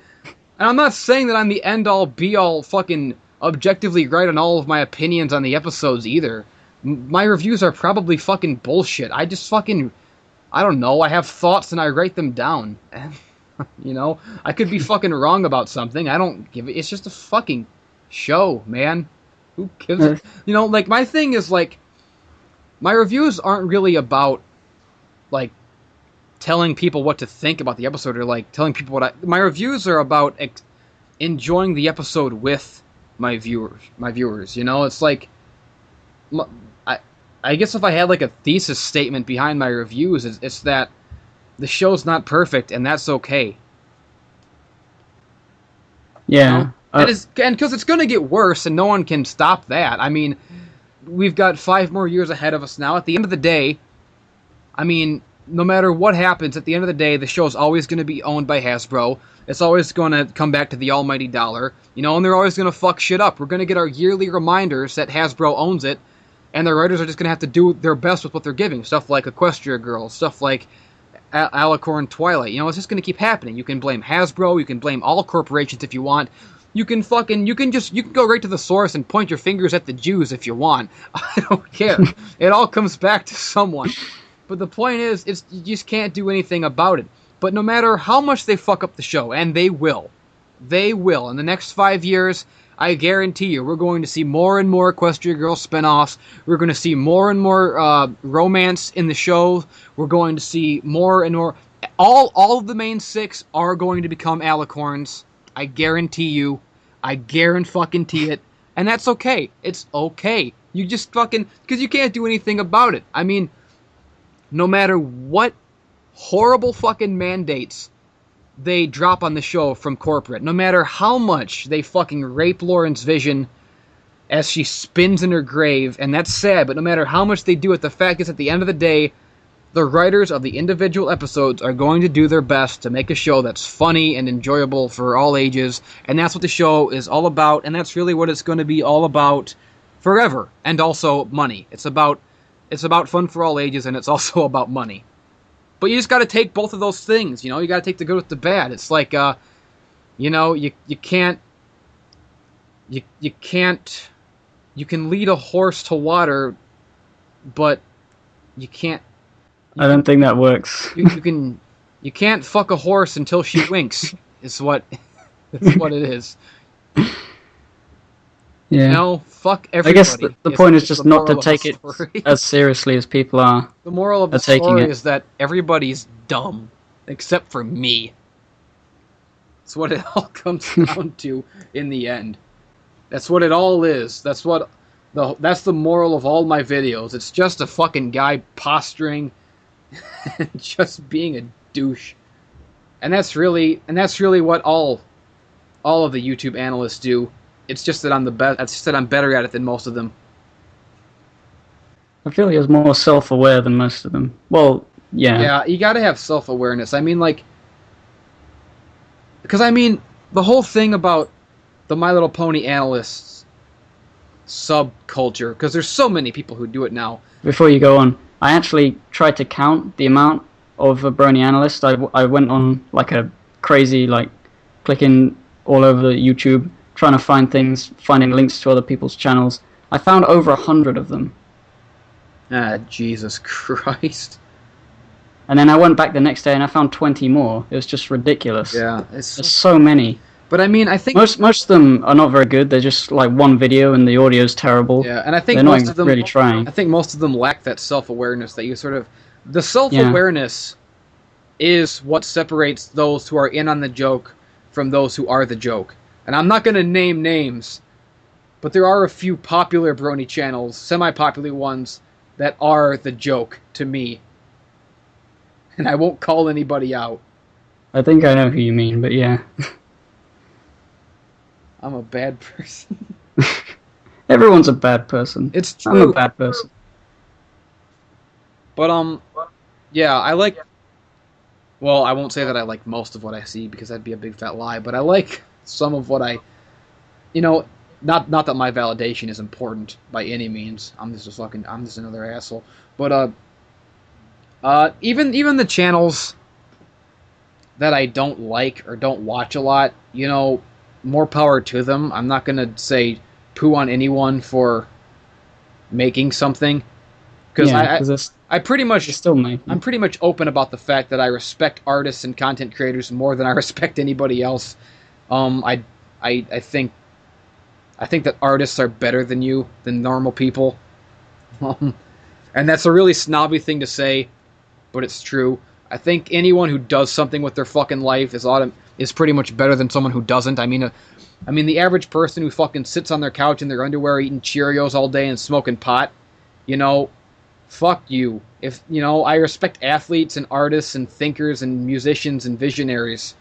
and I'm not saying that I'm the end all be all fucking objectively right on all of my opinions on the episodes either. My reviews are probably fucking bullshit. I just fucking, I don't know, I have thoughts and I write them down. You know, I could be fucking wrong about something. I don't give it. It's just a fucking show, man. Who gives it? You know, like my thing is like, my reviews aren't really about like telling people what to think about the episode, or like telling people my reviews are about enjoying the episode with my viewers. You know, it's like I guess if I had like a thesis statement behind my reviews, it's that the show's not perfect, and that's okay. Yeah. You know? And because it's going to get worse, and no one can stop that. I mean, we've got 5 more years ahead of us now. At the end of the day, I mean, no matter what happens, at the end of the day, the show's always going to be owned by Hasbro. It's always going to come back to the almighty dollar, you know, and they're always going to fuck shit up. We're going to get our yearly reminders that Hasbro owns it, and the writers are just going to have to do their best with what they're giving. Stuff like Equestria Girls, stuff like Alicorn Twilight. You know, it's just going to keep happening. You can blame Hasbro, you can blame all corporations if you want. You can go right to the source and point your fingers at the Jews if you want. I don't care. It all comes back to someone. But the point is, you just can't do anything about it. But no matter how much they fuck up the show, and they will, in the next 5 years, I guarantee you, we're going to see more and more Equestria Girls spinoffs. We're going to see more and more romance in the show. We're going to see more and more. All of the main 6 are going to become alicorns. I guarantee you. I guarantee it. And that's okay. It's okay. You just fucking, because you can't do anything about it. I mean, no matter what horrible fucking mandates they drop on the show from corporate, no matter how much they fucking rape Lauren's vision as she spins in her grave, and that's sad, but no matter how much they do it, the fact is at the end of the day, the writers of the individual episodes are going to do their best to make a show that's funny and enjoyable for all ages, and that's what the show is all about, and that's really what it's going to be all about forever, and also money. It's about fun for all ages, and it's also about money. But you just got to take both of those things, you know? You got to take the good with the bad. It's like, you know, you can't... You can lead a horse to water, but you can't... I don't think that works. You can't fuck a horse until she winks, is what it is. Yeah. You know, fuck everybody. I guess the point is just not to take it as seriously as people are. The moral of the story is that everybody's dumb, except for me. That's what it all comes down to in the end. That's what it all is. That's the moral of all my videos. It's just a fucking guy posturing and just being a douche. And that's really what all of the YouTube analysts do. It's just that I'm the best. It's just that I'm better at it than most of them. I feel he was more self-aware than most of them. Well, yeah. Yeah, you got to have self-awareness. I mean, like, because I mean, the whole thing about the My Little Pony analysts subculture, because there's so many people who do it now. Before you go on, I actually tried to count the amount of a brony analyst. I went on like a crazy, like, clicking all over YouTube, trying to find things, finding links to other people's channels. I found over 100 of them. Ah, Jesus Christ. And then I went back the next day and I found 20 more. It was just ridiculous. Yeah, there's so many. But I mean, I think most of them are not very good. They're just like one video and the audio's terrible. Yeah, and I think they're most not of them really trying. I think most of them lack that self-awareness that you sort of. The self-awareness is what separates those who are in on the joke from those who are the joke. And I'm not going to name names, but there are a few popular brony channels, semi-popular ones, that are the joke to me. And I won't call anybody out. I think I know who you mean, but yeah. I'm a bad person. Everyone's a bad person. It's true. I'm a bad person. But, yeah, I like... Well, I won't say that I like most of what I see, because that'd be a big fat lie, but I like some of what I... You know, not that my validation is important by any means. I'm just another asshole. But, even the channels that I don't like or don't watch a lot, you know, more power to them. I'm not gonna say poo on anyone for making something, because I pretty much I'm pretty much open about the fact that I respect artists and content creators more than I respect anybody else. I think that artists are better than normal people, and that's a really snobby thing to say, but it's true. I think anyone who does something with their fucking life is pretty much better than someone who doesn't. I mean, the average person who fucking sits on their couch in their underwear eating Cheerios all day and smoking pot, you know, fuck you. If, you know, I respect athletes and artists and thinkers and musicians and visionaries,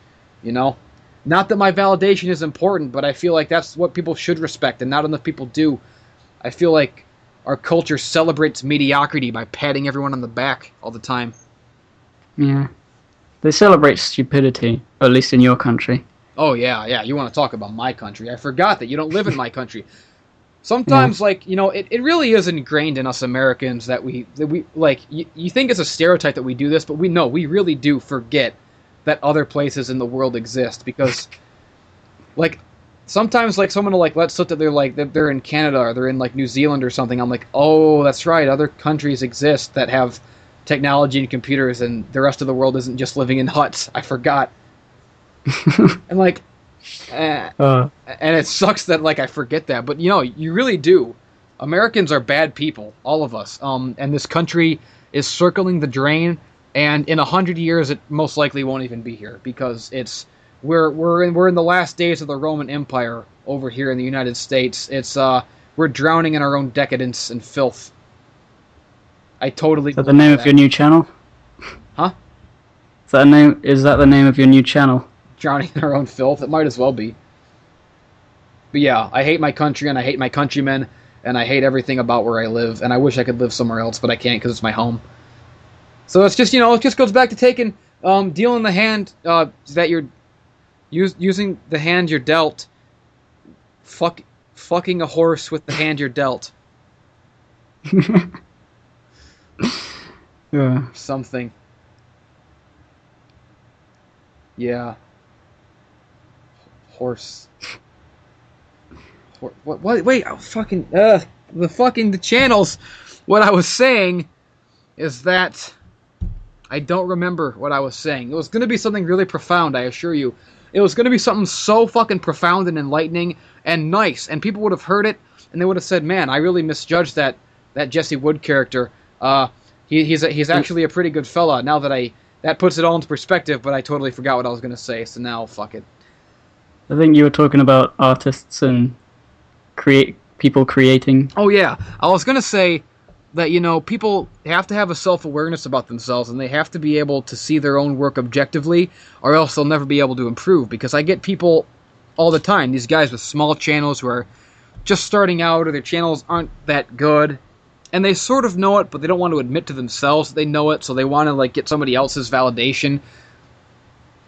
you know. Not that my validation is important, but I feel like that's what people should respect, and not enough people do. I feel like our culture celebrates mediocrity by patting everyone on the back all the time. Yeah. They celebrate stupidity, at least in your country. Oh, yeah. You want to talk about my country. I forgot that you don't live in my country. Sometimes, like, you know, it really is ingrained in us Americans that we like, you think it's a stereotype that we do this, but we really do forget that other places in the world exist, because, like, sometimes, like, someone will, like, let's look at they're in Canada or they're in, like, New Zealand or something. I'm like, oh, that's right, other countries exist that have technology and computers, and the rest of the world isn't just living in huts. I forgot. And, like, and it sucks that, like, I forget that, but, you know, you really do. Americans are bad people, all of us. And this country is circling the drain, and in 100 years it most likely won't even be here, because we're in the last days of the Roman Empire over here in the United States. We're drowning in our own decadence and filth. I totally. Is that the name of your new channel? Huh? Is that the name of your new channel? Drowning in our own filth? It might as well be. But yeah, I hate my country, and I hate my countrymen, and I hate everything about where I live, and I wish I could live somewhere else, but I can't because it's my home. So it's just, you know, it just goes back to dealing the hand that you're using the hand you're dealt. Fucking a horse with the hand you're dealt. Yeah. Something. Yeah. Horse. What? Wait. Oh, fucking. The channels. What I was saying is that I don't remember what I was saying. It was going to be something really profound, I assure you. It was going to be something so fucking profound and enlightening and nice, and people would have heard it, and they would have said, man, I really misjudged that Jesse Wood character. He's actually a pretty good fella. Now that puts it all into perspective, but I totally forgot what I was going to say, so now fuck it. I think you were talking about artists and people creating. Oh yeah, I was going to say that, you know, people have to have a self-awareness about themselves, and they have to be able to see their own work objectively, or else they'll never be able to improve. Because I get people all the time, these guys with small channels who are just starting out, or their channels aren't that good, and they sort of know it, but they don't want to admit to themselves that they know it, so they want to, like, get somebody else's validation.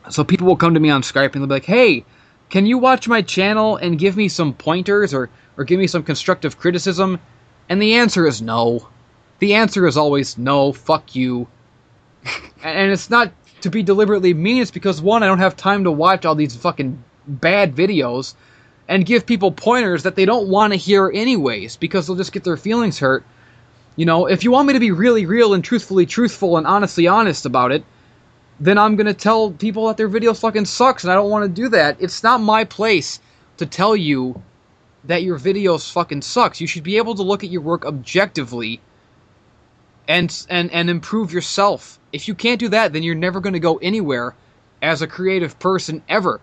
So people will come to me on Skype and they'll be like, hey, can you watch my channel and give me some pointers, or give me some constructive criticism? And the answer is no. The answer is always no, fuck you. And it's not to be deliberately mean, it's because, one, I don't have time to watch all these fucking bad videos and give people pointers that they don't want to hear anyways, because they'll just get their feelings hurt. You know, if you want me to be really real and truthfully truthful and honestly honest about it, then I'm going to tell people that their video fucking sucks, and I don't want to do that. It's not my place to tell you that your videos fucking sucks. You should be able to look at your work objectively and improve yourself. If you can't do that, then you're never going to go anywhere as a creative person ever.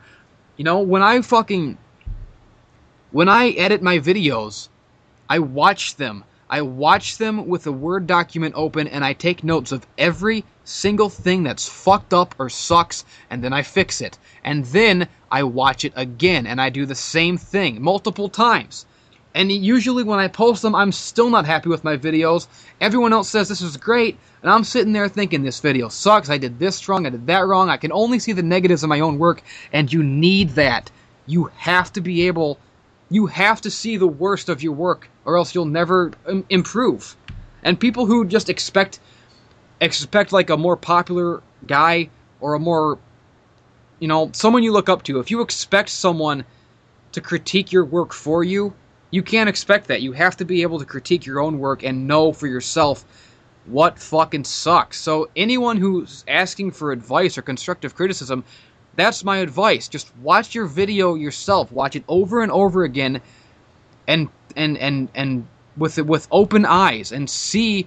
You know, when I edit my videos, I watch them. I watch them with a Word document open, and I take notes of every single thing that's fucked up or sucks, and then I fix it. And then I watch it again, and I do the same thing multiple times. And usually when I post them, I'm still not happy with my videos. Everyone else says this is great, and I'm sitting there thinking this video sucks, I did this wrong, I did that wrong. I can only see the negatives in my own work, and you need that. You have to be able... You have to see the worst of your work, or else you'll never improve. And people who just expect like a more popular guy, or a more, you know, someone you look up to, if you expect someone to critique your work for you, you can't expect that. You have to be able to critique your own work and know for yourself what fucking sucks. So anyone who's asking for advice or constructive criticism, that's my advice. Just watch your video yourself. Watch it over and over again, and with open eyes, and see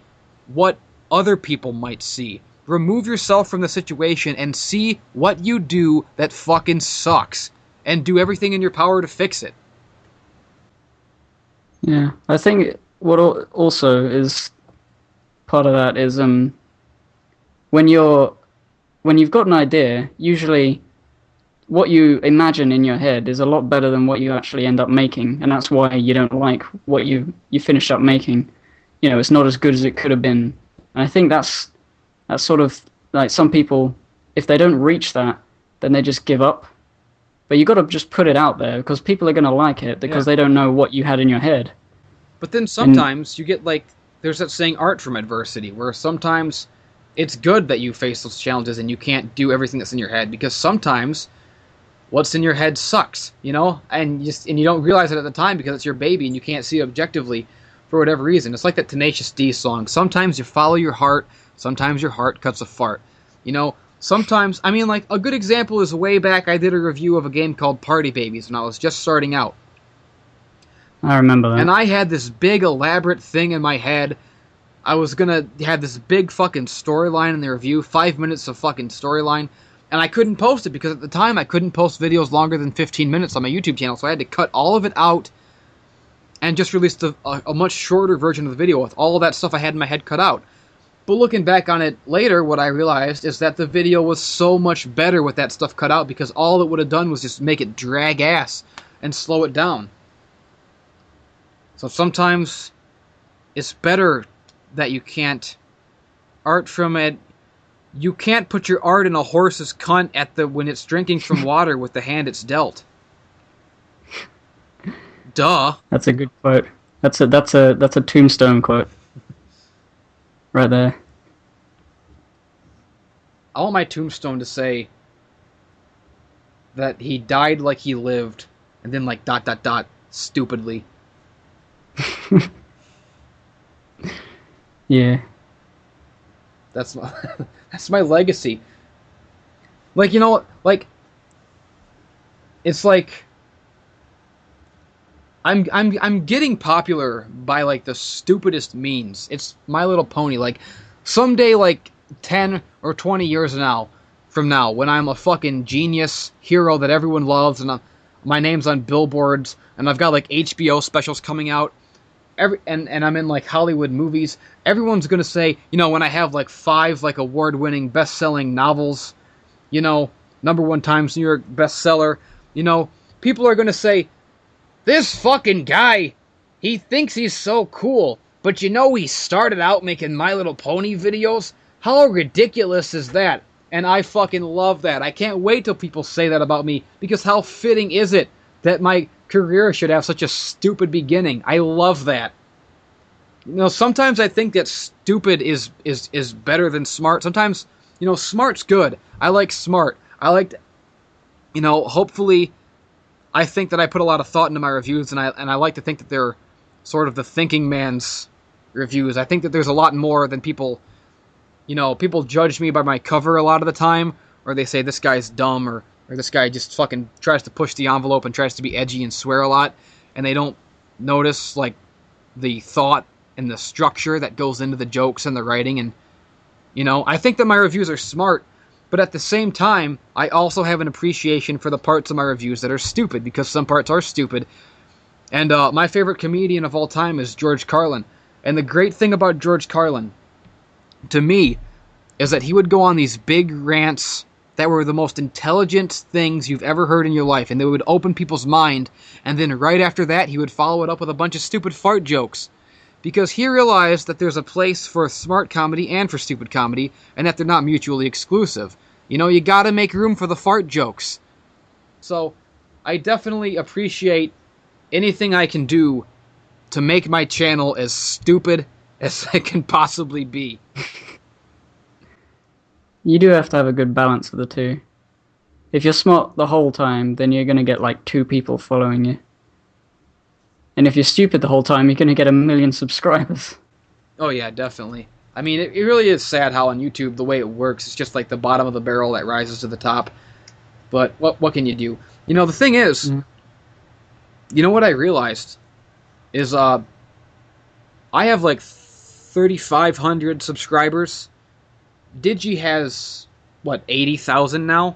what other people might see. Remove yourself from the situation and see what you do that fucking sucks, and do everything in your power to fix it. Yeah, I think what also is part of that is when you've got an idea, usually what you imagine in your head is a lot better than what you actually end up making, and that's why you don't like what you finish up making. You know, it's not as good as it could have been. And I think that's sort of like, some people, if they don't reach that, then they just give up. But you got to just put it out there, because people are going to like it, because they don't know what you had in your head. But then sometimes you get, like, there's that saying, art from adversity, where sometimes it's good that you face those challenges and you can't do everything that's in your head, because sometimes what's in your head sucks, you know, and you don't realize it at the time because it's your baby and you can't see it objectively for whatever reason. It's like that Tenacious D song. Sometimes you follow your heart, sometimes your heart cuts a fart. You know, sometimes, I mean, like, a good example is way back I did a review of a game called Party Babies when I was just starting out. I remember that. And I had this big elaborate thing in my head. I was gonna have this big fucking storyline in the review, 5 minutes of fucking storyline. And I couldn't post it because at the time I couldn't post videos longer than 15 minutes on my YouTube channel, so I had to cut all of it out and just release a much shorter version of the video with all of that stuff I had in my head cut out. But looking back on it later, what I realized is that the video was so much better with that stuff cut out, because all it would have done was just make it drag ass and slow it down. So sometimes it's better that you can't art from it. You can't put your art in a horse's cunt when it's drinking from water with the hand it's dealt. Duh. That's a good quote. That's a tombstone quote. Right there. I want my tombstone to say that he died like he lived, and then like ... stupidly. Yeah. That's my legacy. Like, you know, like, it's like I'm getting popular by, like, the stupidest means. It's My Little Pony. Like, someday, like 10 or 20 years from now, when I'm a fucking genius hero that everyone loves, and my name's on billboards, and I've got, like, HBO specials coming out, and I'm in like Hollywood movies, everyone's gonna say, when I have like 5 like award-winning best-selling novels, #1 Times New York bestseller, people are gonna say, this fucking guy, he thinks he's so cool, but he started out making My Little Pony videos? How ridiculous is that? And I fucking love that. I can't wait till people say that about me, because how fitting is it that my career should have such a stupid beginning? I love that. Sometimes I think that stupid is better than smart. Sometimes, smart's good. I like smart. I like, hopefully, I think that I put a lot of thought into my reviews, and I like to think that they're sort of the thinking man's reviews. I think that there's a lot more than people, people judge me by my cover a lot of the time, or they say this guy's dumb, or this guy just fucking tries to push the envelope and tries to be edgy and swear a lot, and they don't notice, like, the thought and the structure that goes into the jokes and the writing. And, I think that my reviews are smart, but at the same time, I also have an appreciation for the parts of my reviews that are stupid, because some parts are stupid. And my favorite comedian of all time is George Carlin. And the great thing about George Carlin, to me, is that he would go on these big rants that were the most intelligent things you've ever heard in your life, and they would open people's mind, and then right after that, he would follow it up with a bunch of stupid fart jokes. Because he realized that there's a place for smart comedy and for stupid comedy, and that they're not mutually exclusive. You gotta make room for the fart jokes. So, I definitely appreciate anything I can do to make my channel as stupid as I can possibly be. You do have to have a good balance of the two. If you're smart the whole time, then you're gonna get like 2 people following you. And if you're stupid the whole time, you're gonna get 1 million subscribers. Oh yeah, definitely. I mean, it really is sad how on YouTube the way it works, it's just like the bottom of the barrel that rises to the top. But what can you do? The thing is, what I realized is I have like 3,500 subscribers. Digi has, 80,000 now?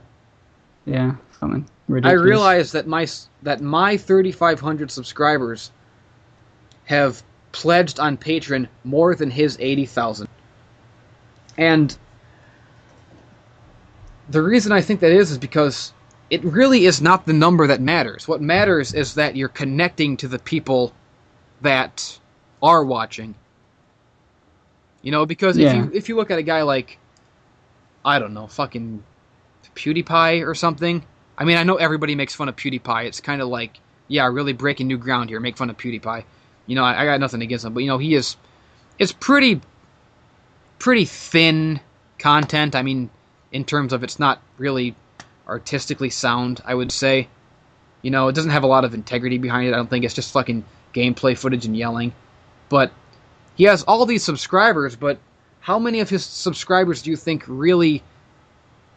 Yeah, something ridiculous. I realized that my 3,500 subscribers have pledged on Patreon more than his 80,000. And the reason I think that is because it really is not the number that matters. What matters is that you're connecting to the people that are watching. Because if you look at a guy like, I don't know, fucking PewDiePie or something. I mean, I know everybody makes fun of PewDiePie. It's kind of like, yeah, really breaking new ground here. Make fun of PewDiePie. I got nothing against him, but it's pretty thin content. I mean, in terms of it's not really artistically sound, I would say. It doesn't have a lot of integrity behind it. I don't think it's just fucking gameplay footage and yelling. But he has all these subscribers, but how many of his subscribers do you think really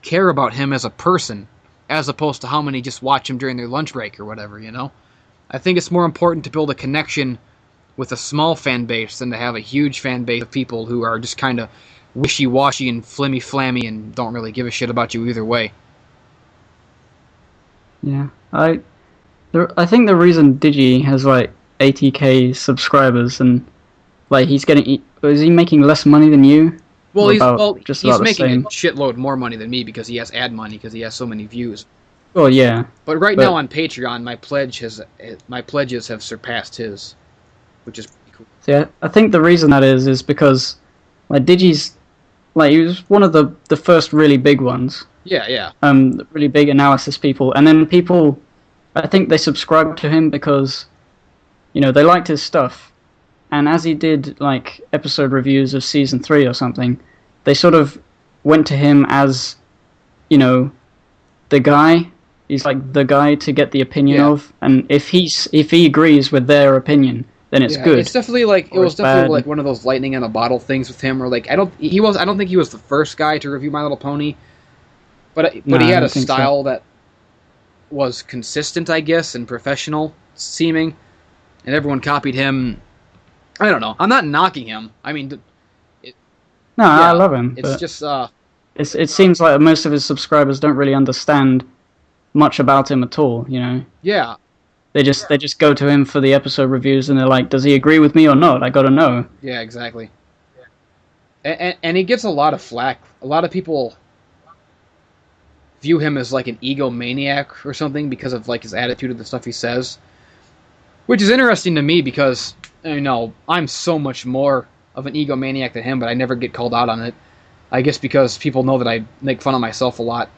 care about him as a person, as opposed to how many just watch him during their lunch break or whatever, I think it's more important to build a connection with a small fan base than to have a huge fan base of people who are just kind of wishy-washy and flimmy-flammy and don't really give a shit about you either way. Yeah, I think the reason Digi has like 80k subscribers and like is he making less money than you? Well, he's making a same? shitload more money than me because he has ad money because he has so many views. Well, yeah. But now on Patreon, my pledges have surpassed his, which is pretty cool. See, I think the reason that is because like Digi's like he was one of the first really big ones. Yeah. Really big analysis people, and then people, I think they subscribed to him because, they liked his stuff. And as he did, like, episode reviews of Season 3 or something, they sort of went to him as, the guy. He's, like, the guy to get the opinion of. And if he agrees with their opinion, then it's good. It's definitely, like, it was definitely, like, one of those lightning in a bottle things with him. Or, like, I don't think he was the first guy to review My Little Pony. But he had a style that was consistent, I guess, and professional seeming. And everyone copied him. I don't know. I'm not knocking him. I mean, I love him. It's just it seems like most of his subscribers don't really understand much about him at all. Yeah. They just go to him for the episode reviews, and they're like, does he agree with me or not? I gotta know. Yeah, exactly. And he gets a lot of flack. A lot of people view him as like an egomaniac or something because of like his attitude of the stuff he says, which is interesting to me because I'm so much more of an egomaniac than him, but I never get called out on it. I guess because people know that I make fun of myself a lot,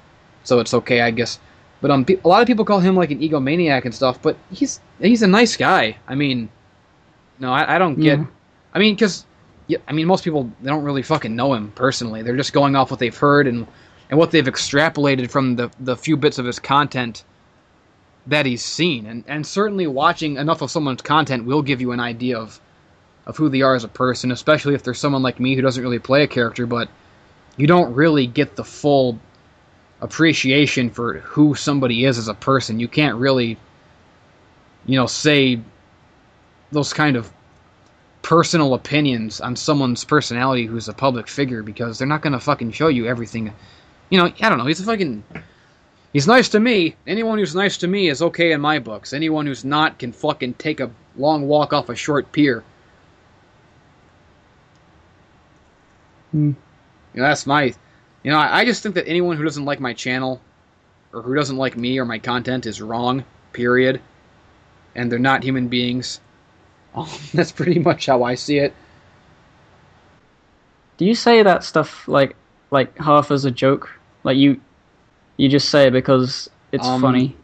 so it's okay, I guess. But a lot of people call him like an egomaniac and stuff, but he's a nice guy. I mean, no, I don't get. Yeah. I mean, because most people, they don't really fucking know him personally. They're just going off what they've heard and what they've extrapolated from the few bits of his content that he's seen. And certainly watching enough of someone's content will give you an idea of who they are as a person, especially if there's someone like me who doesn't really play a character, but you don't really get the full appreciation for who somebody is as a person. You can't really, say those kind of personal opinions on someone's personality who's a public figure, because they're not going to fucking show you everything. I don't know, he's nice to me. Anyone who's nice to me is okay in my books. Anyone who's not can fucking take a long walk off a short pier. That's my... I just think that anyone who doesn't like my channel, or who doesn't like me or my content, is wrong, period. And they're not human beings. That's pretty much how I see it. Do you say that stuff like half as a joke? Like you just say it because it's funny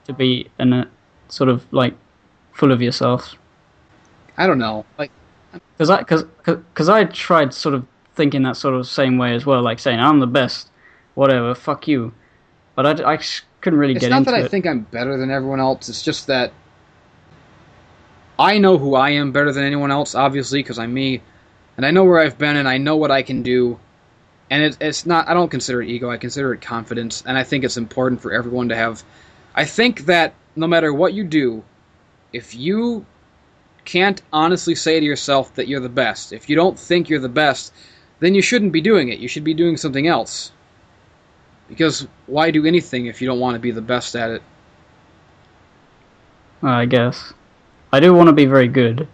to be in a sort of like full of yourself? I don't know. Like, because I tried sort of thinking that sort of same way as well, like saying I'm the best, whatever, fuck you. But I couldn't really get into it. It's not that I think I'm better than everyone else. It's just that I know who I am better than anyone else, obviously, because I'm me, and I know where I've been, and I know what I can do. And it's not. I don't consider it ego. I consider it confidence, and I think it's important for everyone to have. I think that no matter what you do, if you can't honestly say to yourself that you're the best, if you don't think you're the best, then you shouldn't be doing it. You should be doing something else. Because why do anything if you don't want to be the best at it? I guess. I do want to be very good.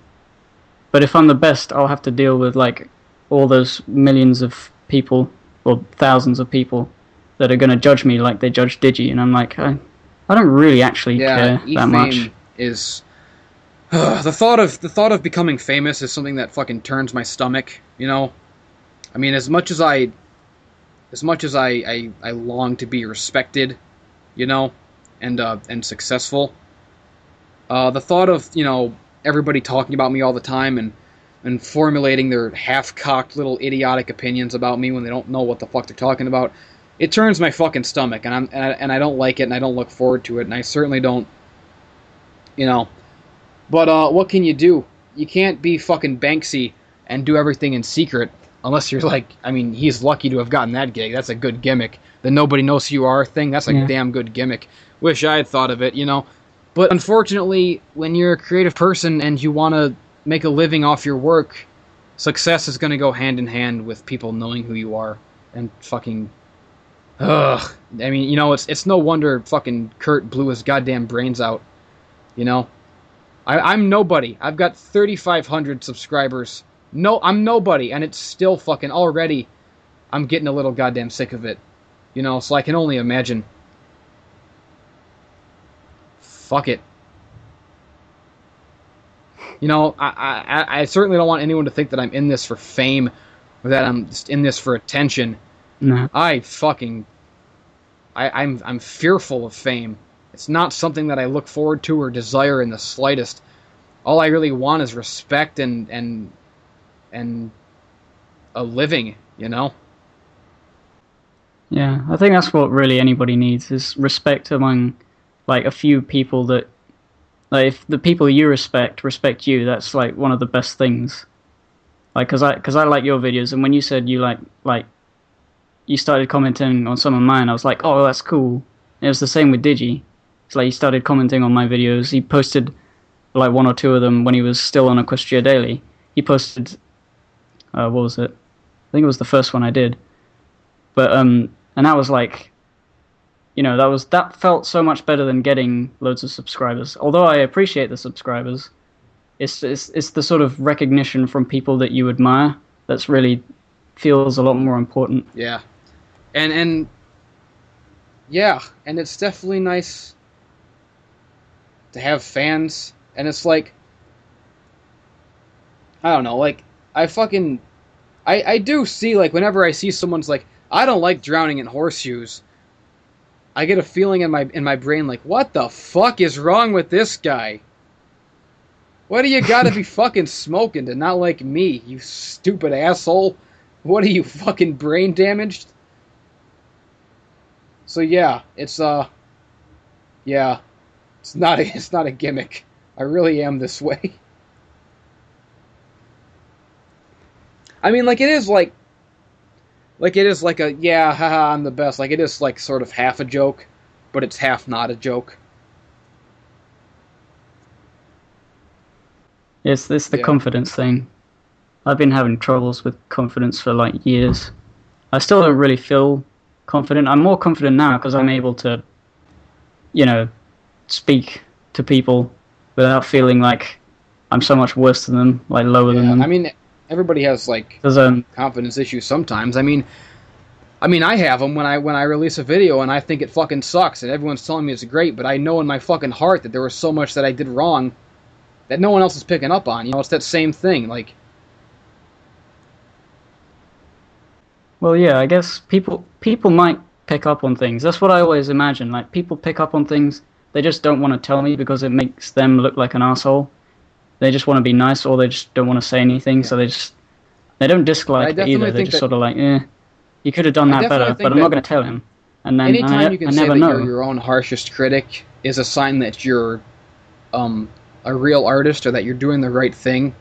But if I'm the best, I'll have to deal with like all those millions of people, or thousands of people, that are going to judge me like they judge Digi. And I'm like, I don't really actually care that much. Is... the thought of becoming famous is something that fucking turns my stomach, I mean, as much as I long to be respected, and successful, the thought of, everybody talking about me all the time and formulating their half-cocked little idiotic opinions about me when they don't know what the fuck they're talking about, it turns my fucking stomach, and I don't like it, and I don't look forward to it, and I certainly don't, But what can you do? You can't be fucking Banksy and do everything in secret. Unless you're like, I mean, he's lucky to have gotten that gig. That's a good gimmick. The nobody knows who you are thing, that's a damn good gimmick. Wish I had thought of it, But unfortunately, when you're a creative person and you want to make a living off your work, success is going to go hand in hand with people knowing who you are. And fucking... Ugh. I mean, it's no wonder fucking Kurt blew his goddamn brains out. I'm nobody. I've got 3,500 subscribers. No, I'm nobody, and it's still fucking already... I'm getting a little goddamn sick of it. So I can only imagine. Fuck it. I certainly don't want anyone to think that I'm in this for fame, or that I'm just in this for attention. No. I'm fearful of fame. It's not something that I look forward to or desire in the slightest. All I really want is respect and a living, Yeah, I think that's what really anybody needs, is respect among, like, a few people that... Like, if the people you respect you, that's, like, one of the best things. Like, cause I like your videos, and when you said you like, you started commenting on some of mine, I was like, oh, that's cool. And it was the same with Digi. It's like he started commenting on my videos. He posted, like, one or two of them when he was still on Equestria Daily. He posted... what was it? I think it was the first one I did. But, and that was like... you know, that felt so much better than getting loads of subscribers. Although I appreciate the subscribers, it's the sort of recognition from people that you admire that's really feels a lot more important. Yeah, and yeah, and it's definitely nice to have fans, and it's like, I don't know, like, I do see, like, whenever I see someone's like, I don't like drowning in horseshoes, I get a feeling in my brain like, what the fuck is wrong with this guy? What do you gotta be fucking smoking to not like me, you stupid asshole? What are you, fucking brain damaged? So yeah, yeah, it's not a gimmick. I really am this way. I mean, like, it is like a, yeah, haha, I'm the best. Like, it is like sort of half a joke, but it's half not a joke. It's the Yeah. confidence thing. I've been having troubles with confidence for like years. I still don't really feel confident. I'm more confident now because I'm able to, you know, speak to people without feeling like I'm so much worse than them, like lower than Yeah. them. I mean, everybody has like 'Cause, confidence issues sometimes. I mean, I have them when I release a video and I think it fucking sucks and everyone's telling me it's great, but I know in my fucking heart that there was so much that I did wrong that no one else is picking up on. You know, it's that same thing. Like, well, yeah, I guess people might pick up on things. That's what I always imagine. Like people pick up on things, they just don't want to tell me because it makes them look like an asshole. They just want to be nice, or they just don't want to say anything. So they don't dislike it either. They're just sort of like, you could have done that better, but I'm not going to tell him. And then anytime you can I say never that know. you're your own harshest critic is a sign that you're a real artist or that you're doing the right thing.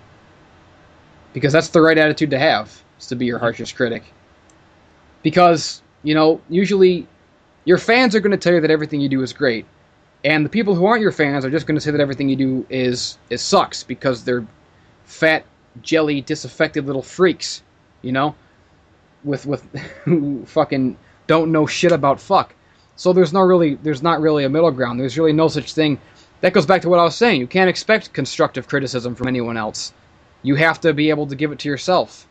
Because that's the right attitude to have, is to be your harshest critic. Because, you know, usually your fans are going to tell you that everything you do is great. And the people who aren't your fans are just going to say that everything you do is sucks because they're fat, jelly, disaffected little freaks, you know, with who fucking don't know shit about fuck. So there's not really a middle ground. There's really no such thing. That goes back to what I was saying. You can't expect constructive criticism from anyone else. You have to be able to give it to yourself.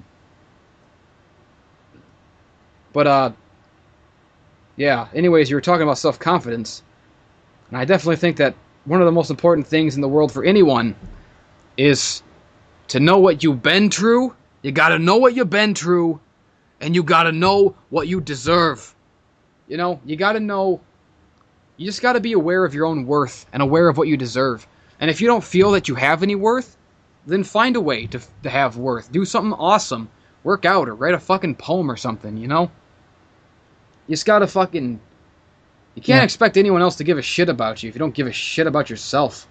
But yeah. Anyways, you were talking about self-confidence. And I definitely think that one of the most important things in the world for anyone is to know what you've been through. You gotta know what you've been through, and you gotta know what you deserve. You know, you gotta know. You just gotta be aware of your own worth and aware of what you deserve. And if you don't feel that you have any worth, then find a way to have worth. Do something awesome. Work out or write a fucking poem or something, you know? You just gotta fucking... You can't expect anyone else to give a shit about you if you don't give a shit about yourself.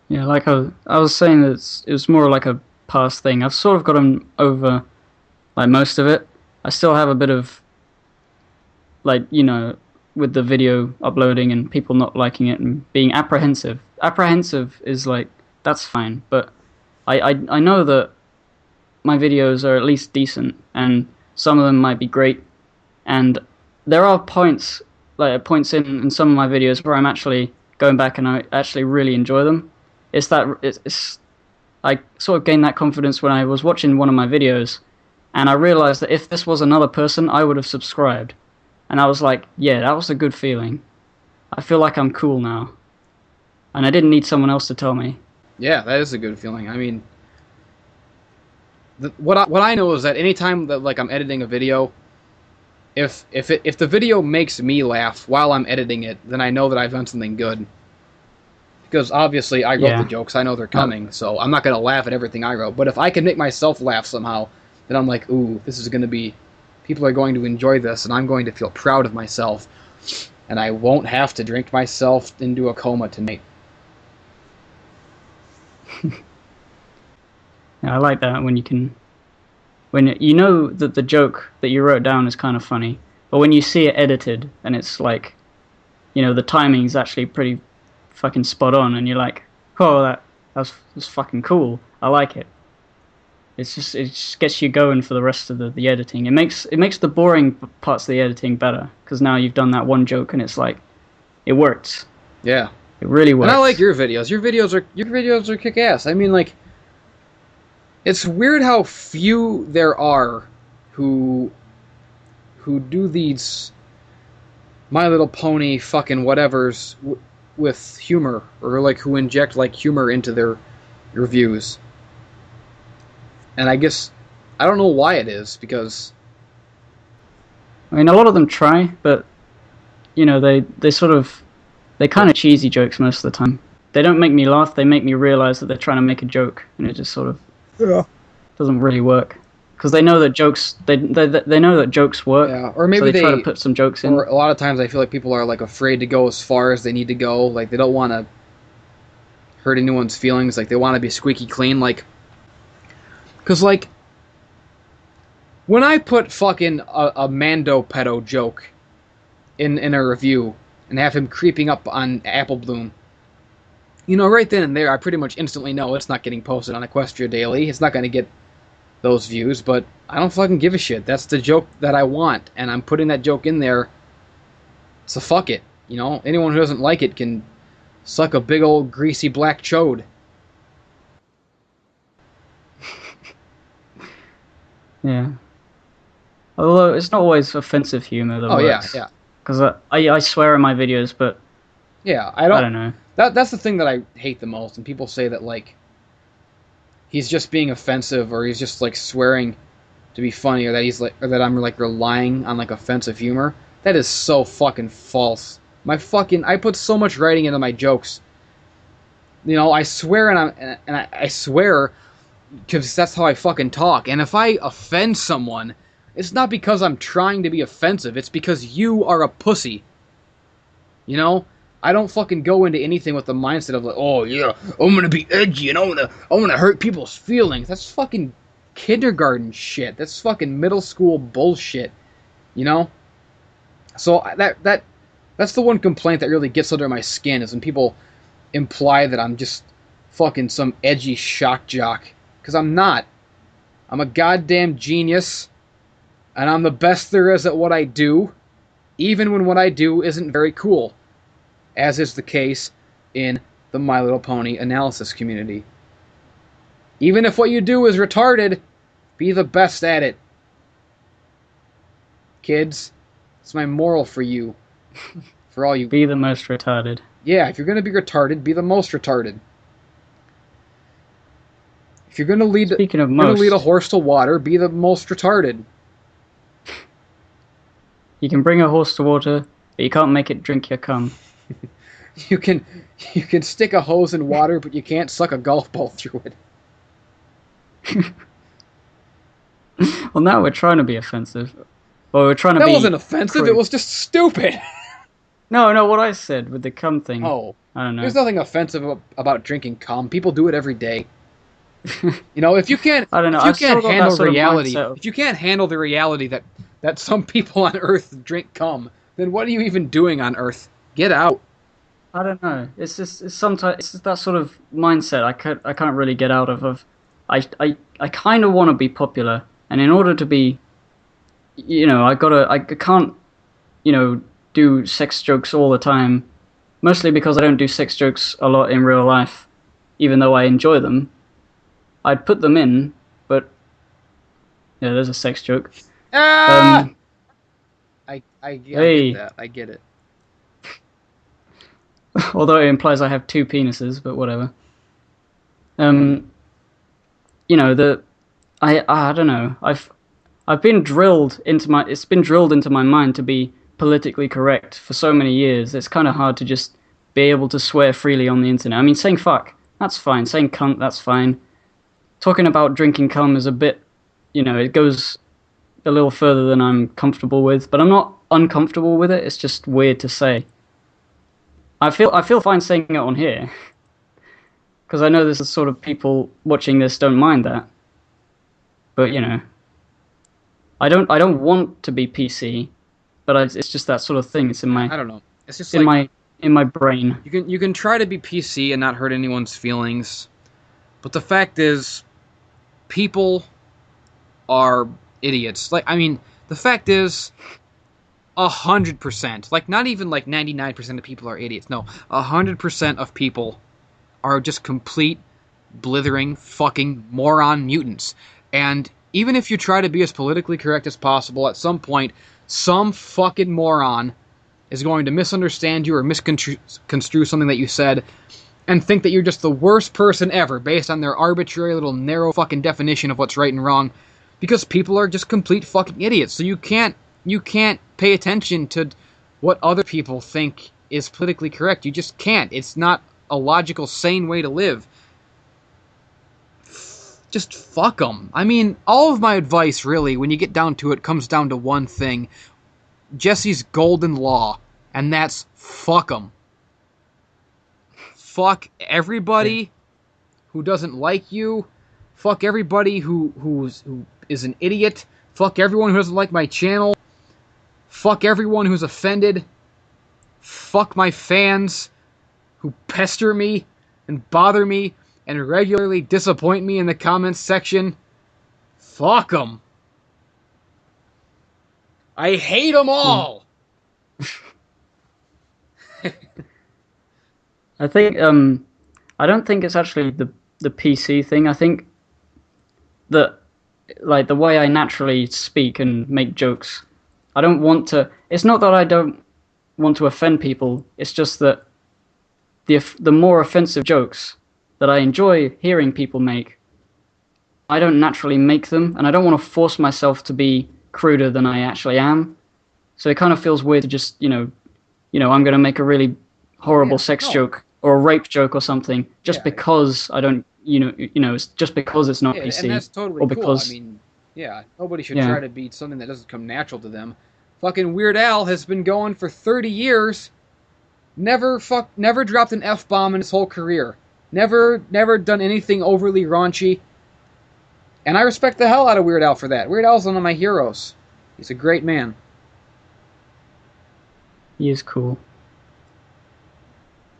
Yeah, like I was saying, that it was more like a past thing. I've sort of gotten over like most of it. I still have a bit of like, you know, with the video uploading and people not liking it and being apprehensive. Apprehensive is like, that's fine, but I know that my videos are at least decent and some of them might be great. And there are points in some of my videos where I'm actually going back and I actually really enjoy them. I sort of gained that confidence when I was watching one of my videos, and I realized that if this was another person, I would have subscribed. And I was like, yeah, that was a good feeling. I feel like I'm cool now. And I didn't need someone else to tell me. Yeah, that is a good feeling. I mean, what I know is that anytime that like I'm editing a video, if the video makes me laugh while I'm editing it, then I know that I've done something good. Because obviously I wrote the jokes, I know they're coming, so I'm not gonna laugh at everything I wrote. But if I can make myself laugh somehow, then I'm like, ooh, this is gonna be, people are going to enjoy this, and I'm going to feel proud of myself, and I won't have to drink myself into a coma tonight. Yeah, I like that when you know that the joke that you wrote down is kind of funny, but when you see it edited and it's like, you know, the timing's actually pretty fucking spot on, and you're like, oh, that's fucking cool. I like it. it just gets you going for the rest of the editing. It makes the boring parts of the editing better because now you've done that one joke and it's like it works. Yeah. It really works. And I like your videos. Your videos are kick ass. I mean, like, it's weird how few there are who do these My Little Pony fucking whatevers with humor, or like who inject like humor into their reviews. And I guess I don't know why it is, because I mean, a lot of them try, but you know, they kind of cheesy jokes most of the time. They don't make me laugh. They make me realize that they're trying to make a joke, and it just sort of doesn't really work because they know that jokes they know that jokes work. Yeah, or maybe so they try to put some jokes in. Or a lot of times I feel like people are like afraid to go as far as they need to go. Like they don't want to hurt anyone's feelings. Like they want to be squeaky clean. Like, because like when I put fucking a Mando pedo joke in a review and have him creeping up on Apple Bloom, you know, right then and there, I pretty much instantly know it's not getting posted on Equestria Daily. It's not going to get those views, but I don't fucking give a shit. That's the joke that I want, and I'm putting that joke in there, so fuck it. You know, anyone who doesn't like it can suck a big old greasy black chode. Yeah. Although it's not always offensive humor that works. Yeah. Because I swear in my videos, but yeah, I don't know. That's the thing that I hate the most, and people say that like he's just being offensive, or he's just like swearing to be funny, or that I'm like relying on like offensive humor. That is so fucking false. I put so much writing into my jokes. You know, I swear I swear because that's how I fucking talk. And if I offend someone, it's not because I'm trying to be offensive. It's because you are a pussy. You know? I don't fucking go into anything with the mindset of like, oh yeah, I'm gonna be edgy and I'm gonna hurt people's feelings. That's fucking kindergarten shit. That's fucking middle school bullshit. You know? So that's the one complaint that really gets under my skin, is when people imply that I'm just fucking some edgy shock jock. Because I'm not. I'm a goddamn genius, and I'm the best there is at what I do, even when what I do isn't very cool, as is the case in the My Little Pony analysis community. Even if what you do is retarded, be the best at it. Kids, it's my moral for you. For all you... Be the most retarded. Yeah, if you're going to be retarded, be the most retarded. If you're going to lead a horse to water, be the most retarded. You can bring a horse to water, but you can't make it drink your cum. You can stick a hose in water, but you can't suck a golf ball through it. Well, now we're trying to be offensive. Well, we're trying to be... That wasn't offensive, it was just stupid. No, what I said with the cum thing. Oh. I don't know. There's nothing offensive about drinking cum. People do it every day. You know, if you can't, I don't know. If you can't handle reality, of... if you can't handle the reality that some people on Earth drink cum, then what are you even doing on Earth? Get out. I don't know. It's just that sort of mindset I can't really get out of. I kind of want to be popular, and in order to be, you know, I can't, you know, do sex jokes all the time. Mostly because I don't do sex jokes a lot in real life, even though I enjoy them. I'd put them in, but yeah, there's a sex joke. Ah! I get that. I get it. Although it implies I have two penises, but whatever. You know, I don't know. I've been drilled into my mind to be politically correct for so many years. It's kind of hard to just be able to swear freely on the internet. I mean, saying fuck, that's fine. Saying cunt, that's fine. Talking about drinking cum is a bit, you know, it goes a little further than I'm comfortable with, but I'm not uncomfortable with it. It's just weird to say. I feel fine saying it on here, because I know there's the sort of people watching this don't mind that. But you know, I don't want to be PC, but it's just that sort of thing. It's in my... I don't know. It's just in my brain. You can try to be PC and not hurt anyone's feelings, but the fact is, people are idiots. Like, I mean, the fact is, 100%, like, not even like 99% of people are idiots. No, 100% of people are just complete, blithering, fucking moron mutants. And even if you try to be as politically correct as possible, at some point, some fucking moron is going to misunderstand you or misconstrue something that you said and think that you're just the worst person ever based on their arbitrary little narrow fucking definition of what's right and wrong, because people are just complete fucking idiots. So you can't pay attention to what other people think is politically correct. You just can't. It's not a logical, sane way to live. Just fuck them. I mean, all of my advice, really, when you get down to it, comes down to one thing. Jesse's golden law, and that's fuck them. Fuck everybody who doesn't like you. Fuck everybody who is an idiot. Fuck everyone who doesn't like my channel. Fuck everyone who's offended. Fuck my fans who pester me and bother me and regularly disappoint me in the comments section. Fuck them. I hate them all. I think I don't think it's actually the PC thing. I think that, like, the way I naturally speak and make jokes, I don't want to. It's not that I don't want to offend people. It's just that the more offensive jokes that I enjoy hearing people make, I don't naturally make them, and I don't want to force myself to be cruder than I actually am. So it kind of feels weird to just, I'm going to make a really horrible sex joke or a rape joke or something just because I don't, it's just because it's not PC. And that's totally or because, cool. I mean, nobody should try to be something that doesn't come natural to them. Fucking Weird Al has been going for 30 years. Never dropped an F-bomb in his whole career. Never done anything overly raunchy. And I respect the hell out of Weird Al for that. Weird Al's one of my heroes. He's a great man. He is cool.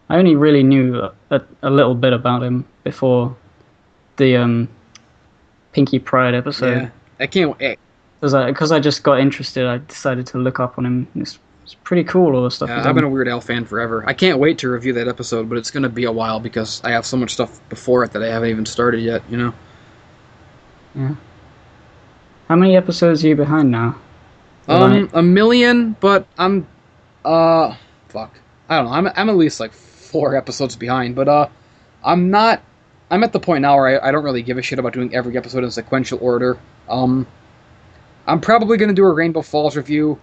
I only really knew a little bit about him before the Pinky Pride episode. Yeah, I can't wait. Because I just got interested, I decided to look up on him. It's pretty cool, all the stuff. I've been a Weird Al fan forever. I can't wait to review that episode, but it's going to be a while because I have so much stuff before it that I haven't even started yet, Yeah. How many episodes are you behind now? A million, but I'm, fuck. I don't know. I'm at least like 4 episodes behind, but I'm at the point now where I don't really give a shit about doing every episode in sequential order. I'm probably going to do a Rainbow Falls review,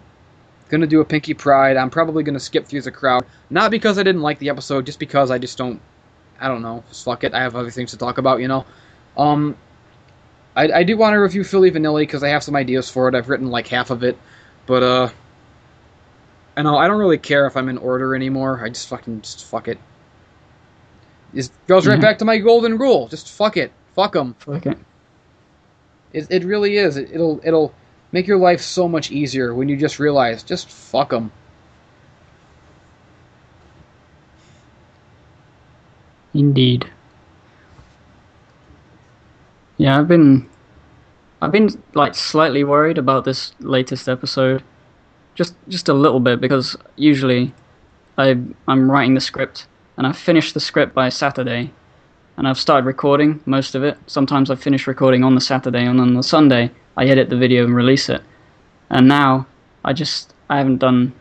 going to do a Pinky Pride. I'm probably going to skip through the crowd, not because I didn't like the episode, just because I just don't know, just fuck it. I have other things to talk about, I do want to review Philly Vanilli because I have some ideas for it. I've written like half of it, but I don't really care if I'm in order anymore. I just fuck it. It goes right back to my golden rule. Just fuck it. Fuck them. Fuck it. It really is. It'll make your life so much easier when you just realize, just fuck them. Indeed. Yeah, I've been like slightly worried about this latest episode, just a little bit, because usually I'm writing the script and I've finished the script by Saturday, and I've started recording most of it. Sometimes I finish recording on the Saturday, and on the Sunday I edit the video and release it. And now I haven't done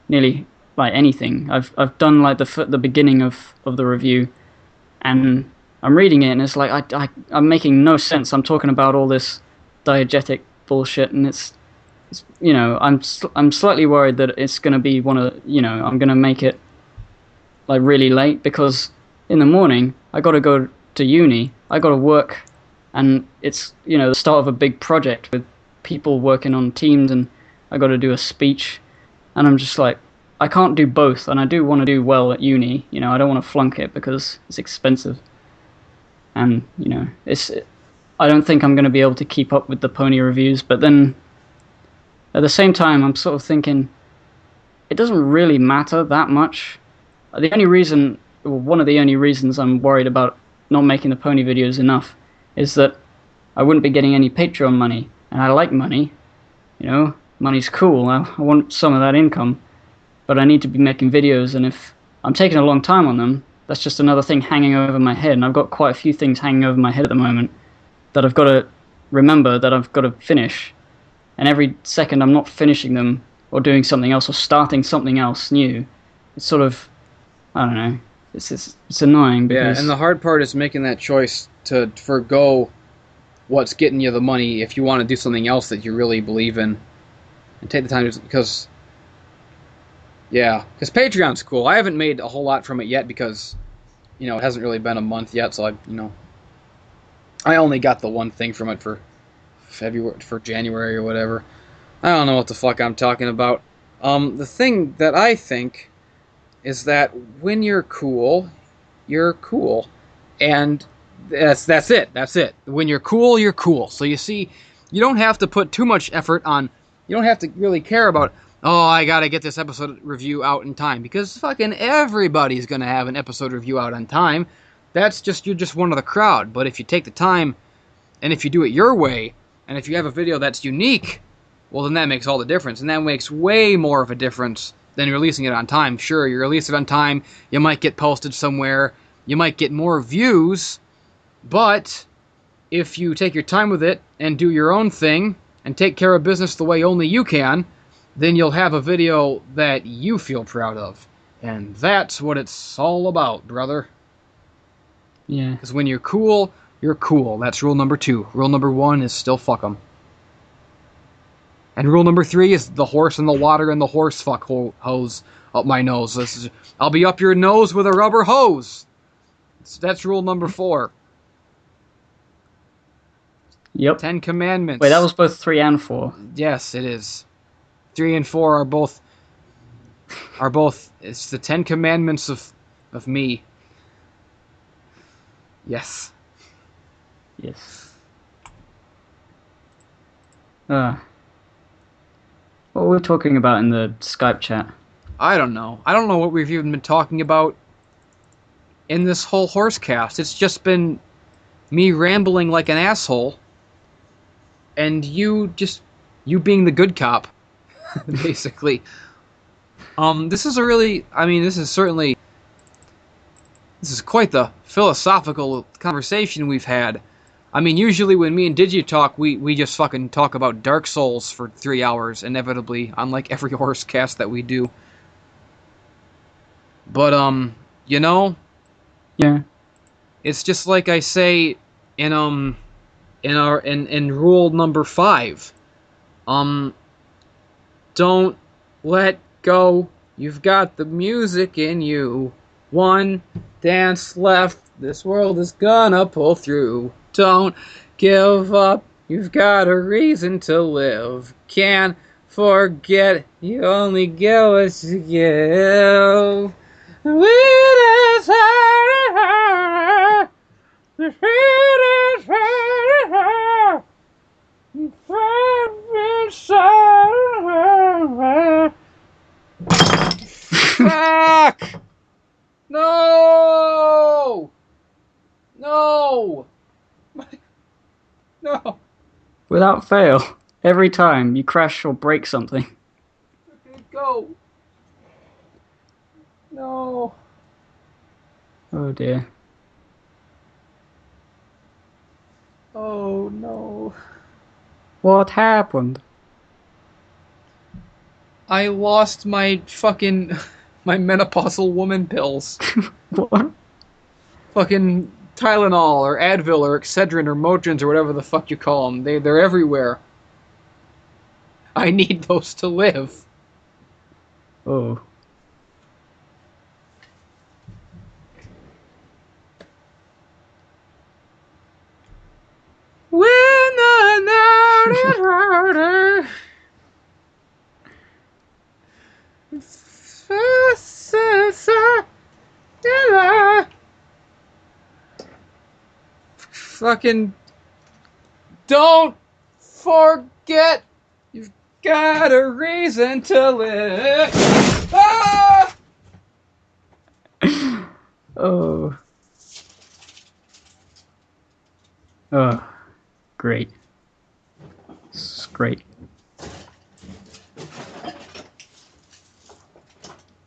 nearly like anything. I've done like the beginning of the review, and I'm reading it, and it's like I'm making no sense. I'm talking about all this diegetic bullshit, and it's I'm slightly worried that it's going to be I'm going to make it like really late, because in the morning I got to go to uni, I got to work, and it's the start of a big project with people working on teams, and I got to do a speech, and I'm just like, I can't do both, and I do want to do well at uni. I don't want to flunk it because it's expensive. And, I don't think I'm going to be able to keep up with the pony reviews. But then, at the same time, I'm sort of thinking, it doesn't really matter that much. One of the only reasons I'm worried about not making the pony videos enough is that I wouldn't be getting any Patreon money. And I like money, you know, money's cool. I want some of that income, but I need to be making videos, and if I'm taking a long time on them, that's just another thing hanging over my head, and I've got quite a few things hanging over my head at the moment that I've got to remember that I've got to finish, and every second I'm not finishing them or doing something else or starting something else new, it's sort of, I don't know, it's annoying because... Yeah, and the hard part is making that choice to forgo what's getting you the money if you want to do something else that you really believe in, and take the time to, because Patreon's cool. I haven't made a whole lot from it yet because, you know, it hasn't really been a month yet, so I only got the one thing from it for January or whatever. I don't know what the fuck I'm talking about. The thing that I think is that when you're cool, and that's it. When you're cool, you're cool. So you see, you don't have to put too much effort on. You don't have to really care about, oh, I gotta get this episode review out in time, because fucking everybody's gonna have an episode review out on time. You're just one of the crowd. But if you take the time, and if you do it your way, and if you have a video that's unique, well, then that makes all the difference, and that makes way more of a difference than releasing it on time. Sure, you release it on time, you might get posted somewhere, you might get more views, but if you take your time with it and do your own thing and take care of business the way only you can, then you'll have a video that you feel proud of. And that's what it's all about, brother. Yeah. Because when you're cool, you're cool. That's rule number 2. Rule number 1 is still fuck 'em. And rule number 3 is the horse in the water and the horse fuck hose up my nose. I'll be up your nose with a rubber hose. That's rule number 4. Yep. 10 Commandments. Wait, that was both 3 and 4. Yes, it is. 3 and 4 are both. It's the 10 Commandments of me. Yes. Yes. What were we talking about in the Skype chat? I don't know. I don't know what we've even been talking about in this whole Horsecast. It's just been me rambling like an asshole, and you being the good cop, basically. This is quite the philosophical conversation we've had. I mean, usually when me and Digi talk, we just fucking talk about Dark Souls for 3 hours, inevitably, on like every Horsecast that we do. But, Yeah. it's just like I say in rule number 5. Don't let go. You've got the music in you. One dance left. This world is gonna pull through. Don't give up. You've got a reason to live. Can't forget. You only get what you give. Fuck! No! No! No! Without fail, every time you crash or break something. Go! No! Oh dear. Oh no. What happened? I lost my fucking my menopausal woman pills. What? Fucking Tylenol or Advil or Excedrin or Motrins or whatever the fuck you call them. They're everywhere. I need those to live. Oh. When the night is harder. Fucking don't forget you've got a reason to live. Ah! Oh. Oh. great. It's great.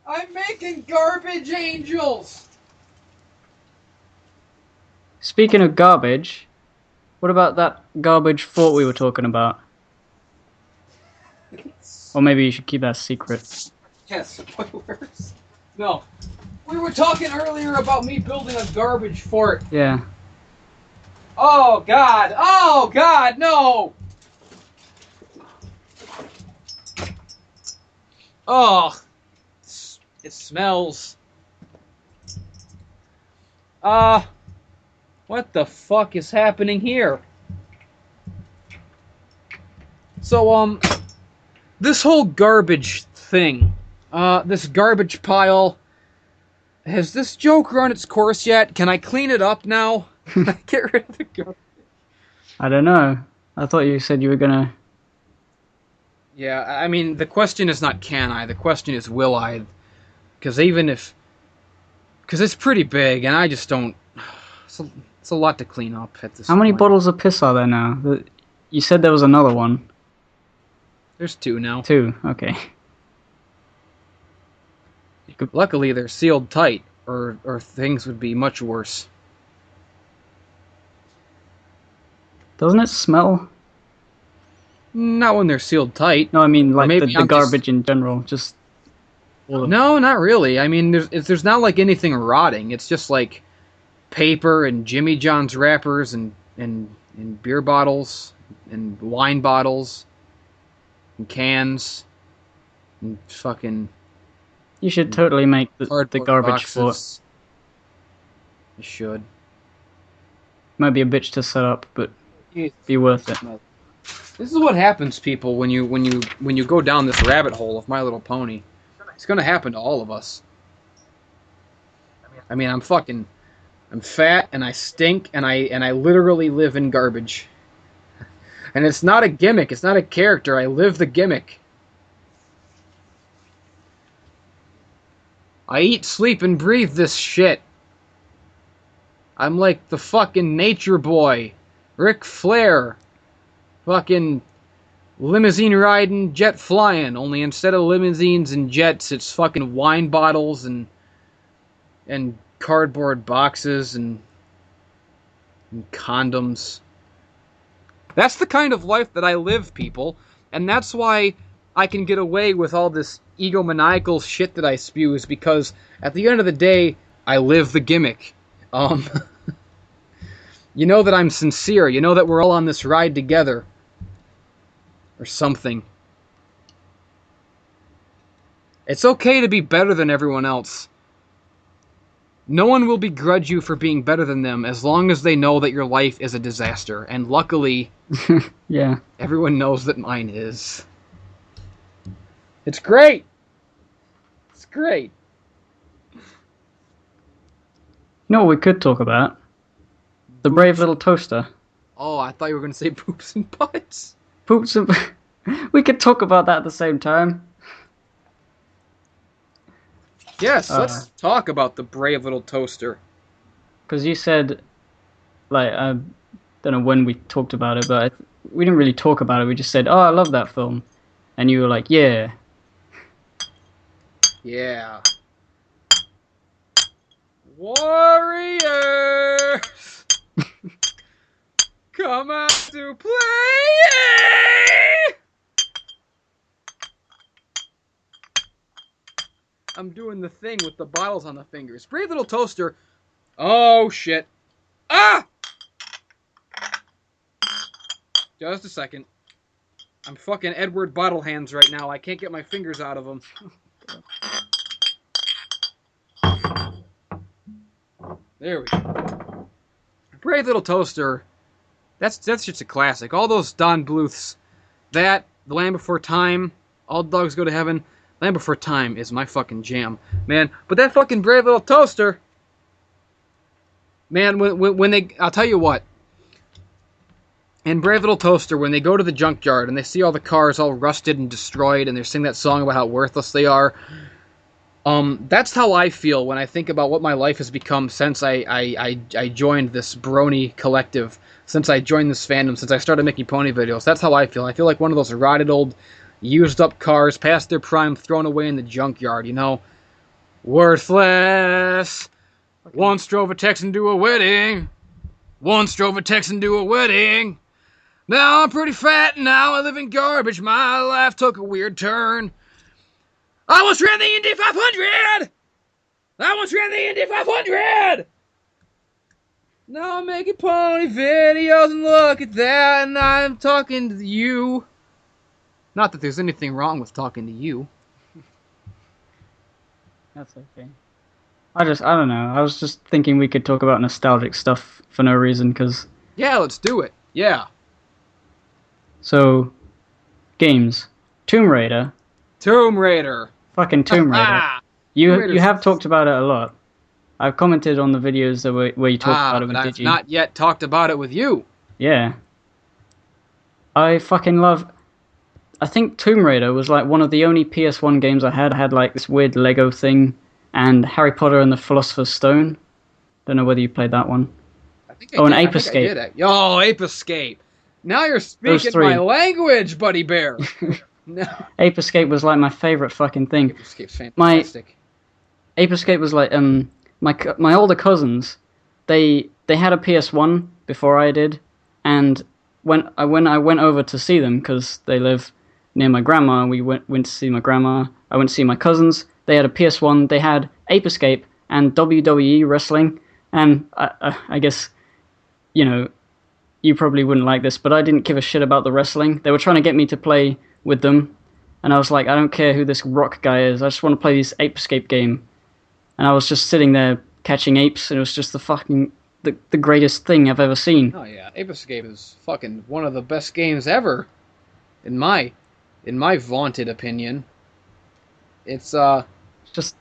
I'm making garbage angels! Speaking of garbage, what about that garbage fort we were talking about? Or maybe you should keep that a secret. Yes, spoilers. No. We were talking earlier about me building a garbage fort. Yeah. Oh, God! Oh, God, no! Oh, it smells. What the fuck is happening here? So, this whole garbage thing, this garbage pile, has this joke run its course yet? Can I clean it up now? Can I get rid of the garbage? I don't know. I thought you said you were gonna... Yeah, I mean, the question is not can I, the question is will I. Because even if... Because it's pretty big, and I just don't... It's a lot to clean up at this How many point. bottles of piss are there now? You said there was another one. There's 2 now. 2, okay. Luckily, they're sealed tight, or things would be much worse. Doesn't it smell? Not when they're sealed tight. No, I mean like maybe the I'm garbage in general. Just No, not really. I mean, there's not like anything rotting. It's just like paper and Jimmy John's wrappers and beer bottles and wine bottles and cans and fucking You should totally make the cardboard garbage fort. boxes. You should. Might be a bitch to set up, but be worth it. This is what happens, people, when you go down this rabbit hole of My Little Pony. It's gonna happen to all of us. I mean, I'm fat and I stink and I literally live in garbage. And it's not a gimmick. It's not a character. I live the gimmick. I eat, sleep, and breathe this shit. I'm like the fucking nature boy. Ric Flair. Fucking limousine riding, jet flying. Only instead of limousines and jets, it's fucking wine bottles and cardboard boxes and condoms. That's the kind of life that I live, people. And that's why I can get away with all this egomaniacal shit that I spew, is because at the end of the day, I live the gimmick. You know that I'm sincere. You know that we're all on this ride together. Or something. It's okay to be better than everyone else. No one will begrudge you for being better than them as long as they know that your life is a disaster. And luckily, Yeah. everyone knows that mine is. It's great! It's great. You know what we could talk about? The brave little toaster. Oh, I thought you were going to say poops and butts. Poops and... We could talk about that at the same time. Yes, let's talk about the brave little toaster. Because you said... Like, I don't know when we talked about it, but we didn't really talk about it. We just said, oh, I love that film. And you were like, yeah. Yeah. Warriors! Come out to play! I'm doing the thing with the bottles on the fingers. Brave little toaster. Oh, shit. Ah! Just a second. I'm fucking Edward Bottle Hands right now. I can't get my fingers out of them. There we go. Brave little toaster. That's just a classic. All those Don Bluths. That, The Land Before Time, All Dogs Go to Heaven. Land Before Time is my fucking jam, man. But that fucking brave little toaster, man. When they, I'll tell you what. In Brave Little Toaster, when they go to the junkyard and they see all the cars all rusted and destroyed, and they sing that song about how worthless they are, That's how I feel when I think about what my life has become since I joined this brony collective, since I joined this fandom, since I started making pony videos. That's how I feel. I feel like one of those rotted old, used up cars past their prime, thrown away in the junkyard, you know? Worthless! Once drove a Texan to a wedding! Once drove a Texan to a wedding! Now I'm pretty fat, and now I live in garbage. My life took a weird turn. I once ran the Indy 500! I once ran the Indy 500! Now I'm making pony videos, and look at that, and I'm talking to you. Not that there's anything wrong with talking to you. That's okay. I don't know. I was just thinking we could talk about nostalgic stuff for no reason, because... Yeah, let's do it. Yeah. So, games. Tomb Raider. Tomb Raider. Fucking Tomb Raider. You have talked about it a lot. I've commented on the videos that where you talked about it with but Digi. I've not yet talked about it with you. Yeah. I fucking love... I think Tomb Raider was like one of the only PS1 games I had. I had like this weird Lego thing, and Harry Potter and the Philosopher's Stone. Don't know whether you played that one. I think I did. And Ape Escape. Oh, Ape Escape. Now you're speaking my language, Buddy Bear. No. Ape Escape was like my favorite fucking thing. Ape Escape's fantastic. Ape Escape was like my older cousins. They had a PS1 before I did, and when I went over to see them, because they live near my grandma, and we went to see my grandma. I went to see my cousins. They had a PS1. They had Ape Escape and WWE wrestling, and I guess, you know, you probably wouldn't like this, but I didn't give a shit about the wrestling. They were trying to get me to play with them, and I was like, I don't care who this rock guy is. I just want to play this Ape Escape game. And I was just sitting there catching apes, and it was just the greatest thing I've ever seen. Oh yeah, Ape Escape is fucking one of the best games ever, in my vaunted opinion. It's just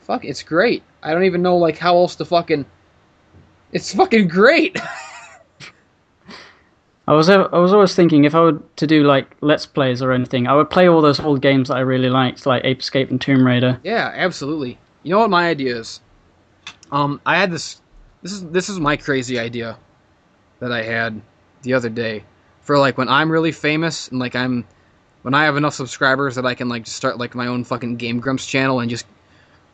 it's great. I don't even know like how else to fucking. It's fucking great. I was always thinking if I were to do like Let's Plays or anything, I would play all those old games that I really liked, like Ape Escape and Tomb Raider. Yeah, absolutely. You know what my idea is? I had this is my crazy idea that I had the other day for like when I'm really famous and like when I have enough subscribers that I can like just start like my own fucking Game Grumps channel and just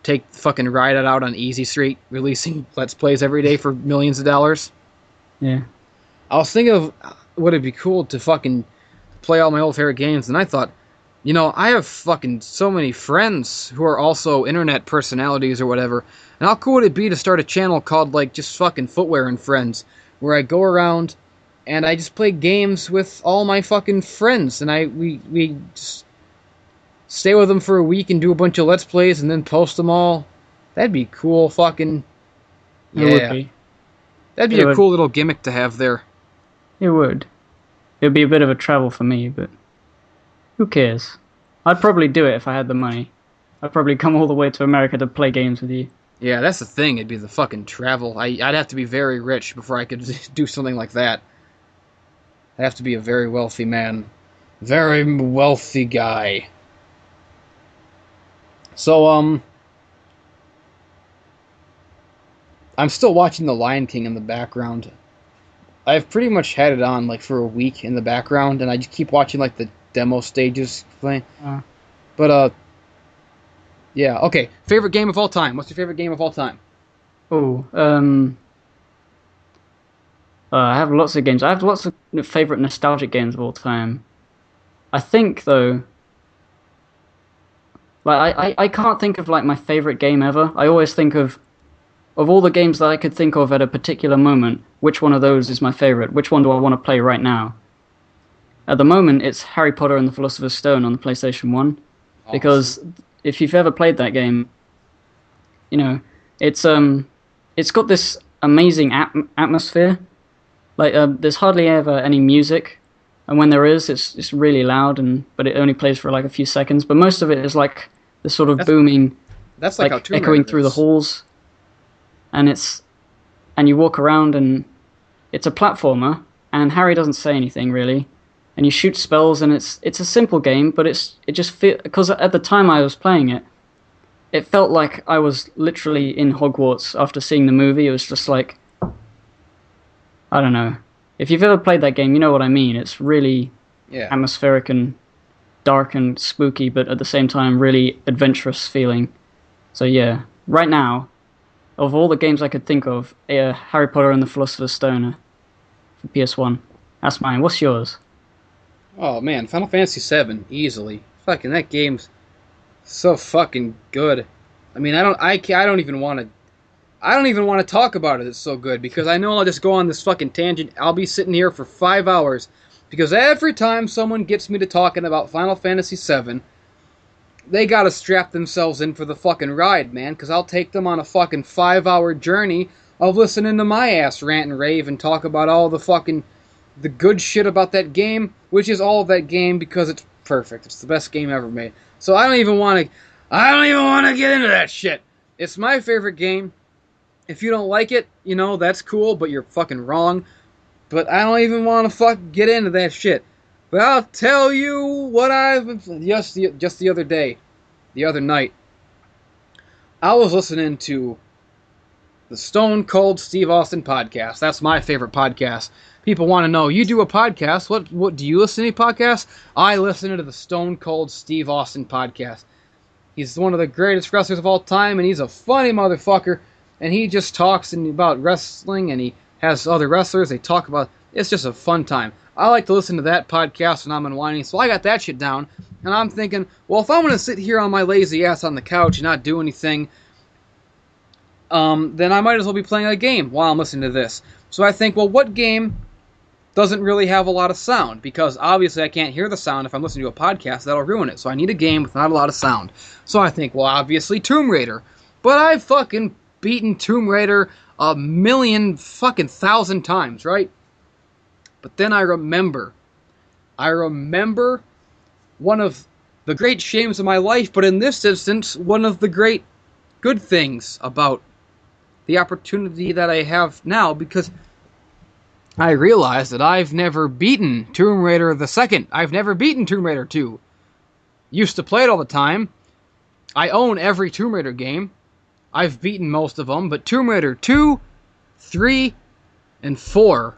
ride it out on Easy Street, releasing Let's Plays every day for millions of dollars. Yeah. I was thinking of would it be cool to fucking play all my old favorite games, and I thought, you know, I have fucking so many friends who are also internet personalities or whatever, and how cool would it be to start a channel called, like, just fucking Footwear and Friends, where I go around and I just play games with all my fucking friends, and we just stay with them for a week and do a bunch of Let's Plays and then post them all. That'd be cool fucking... Yeah. It would be. That'd be a cool little gimmick to have there. It would. It would be a bit of a travel for me, but who cares? I'd probably do it if I had the money. I'd probably come all the way to America to play games with you. Yeah, that's the thing. It'd be the fucking travel. I'd have to be very rich before I could do something like that. I'd have to be a very wealthy man. Very wealthy guy. So, I'm still watching The Lion King in the background. I've pretty much had it on like for a week in the background, and I just keep watching like the demo stages playing. But yeah. Okay. Favorite game of all time. What's your favorite game of all time? Oh, I have lots of games. I have lots of favorite nostalgic games of all time. I think though, like I can't think of like my favorite game ever. I always think of all the games that I could think of at a particular moment, which one of those is my favorite? Which one do I want to play right now? At the moment, it's Harry Potter and the Philosopher's Stone on the PlayStation 1. Awesome. Because if you've ever played that game, you know, it's got this amazing atmosphere. Like, there's hardly ever any music, and when there is, it's really loud, but it only plays for like a few seconds. But most of it is like this sort of booming, that's like how Tomb Raider echoing through the halls. And you walk around, and it's a platformer, and Harry doesn't say anything really, and you shoot spells, and it's a simple game, but it just feels, because at the time I was playing it, it felt like I was literally in Hogwarts after seeing the movie. It was just like, I don't know. If you've ever played that game, you know what I mean. It's really atmospheric and dark and spooky, but at the same time, really adventurous feeling. So yeah, right now, of all the games I could think of, Harry Potter and the Philosopher's Stone for PS1. That's mine. What's yours? Oh man, Final Fantasy VII, easily. Fucking that game's so fucking good. I mean, I don't even want to talk about it. It's so good because I know I'll just go on this fucking tangent. I'll be sitting here for 5 hours because every time someone gets me to talking about Final Fantasy VII, they gotta strap themselves in for the fucking ride, man. Because I'll take them on a fucking 5-hour journey of listening to my ass rant and rave and talk about all the good shit about that game, which is all of that game because it's perfect. It's the best game ever made. So I don't even want to get into that shit. It's my favorite game. If you don't like it, that's cool, but you're fucking wrong. But I don't even want to get into that shit. But I'll tell you what just the other night, I was listening to the Stone Cold Steve Austin podcast. That's my favorite podcast. People want to know, you do a podcast. What do you listen to any podcasts? I listen to the Stone Cold Steve Austin podcast. He's one of the greatest wrestlers of all time, and he's a funny motherfucker. And he just talks about wrestling, and he has other wrestlers. They talk about. It's just a fun time. I like to listen to that podcast when I'm unwinding, so I got that shit down. And I'm thinking, well, if I'm going to sit here on my lazy ass on the couch and not do anything, then I might as well be playing a game while I'm listening to this. So I think, well, what game doesn't really have a lot of sound? Because obviously I can't hear the sound if I'm listening to a podcast. That'll ruin it. So I need a game with not a lot of sound. So I think, well, obviously Tomb Raider. But I've fucking beaten Tomb Raider 1,000,000 fucking thousand times, right? But then I remember one of the great shames of my life, but in this instance, one of the great good things about the opportunity that I have now, because I realized that I've never beaten Tomb Raider the second. I've never beaten Tomb Raider 2. Used to play it all the time. I own every Tomb Raider game. I've beaten most of them, but Tomb Raider 2, 3, and 4,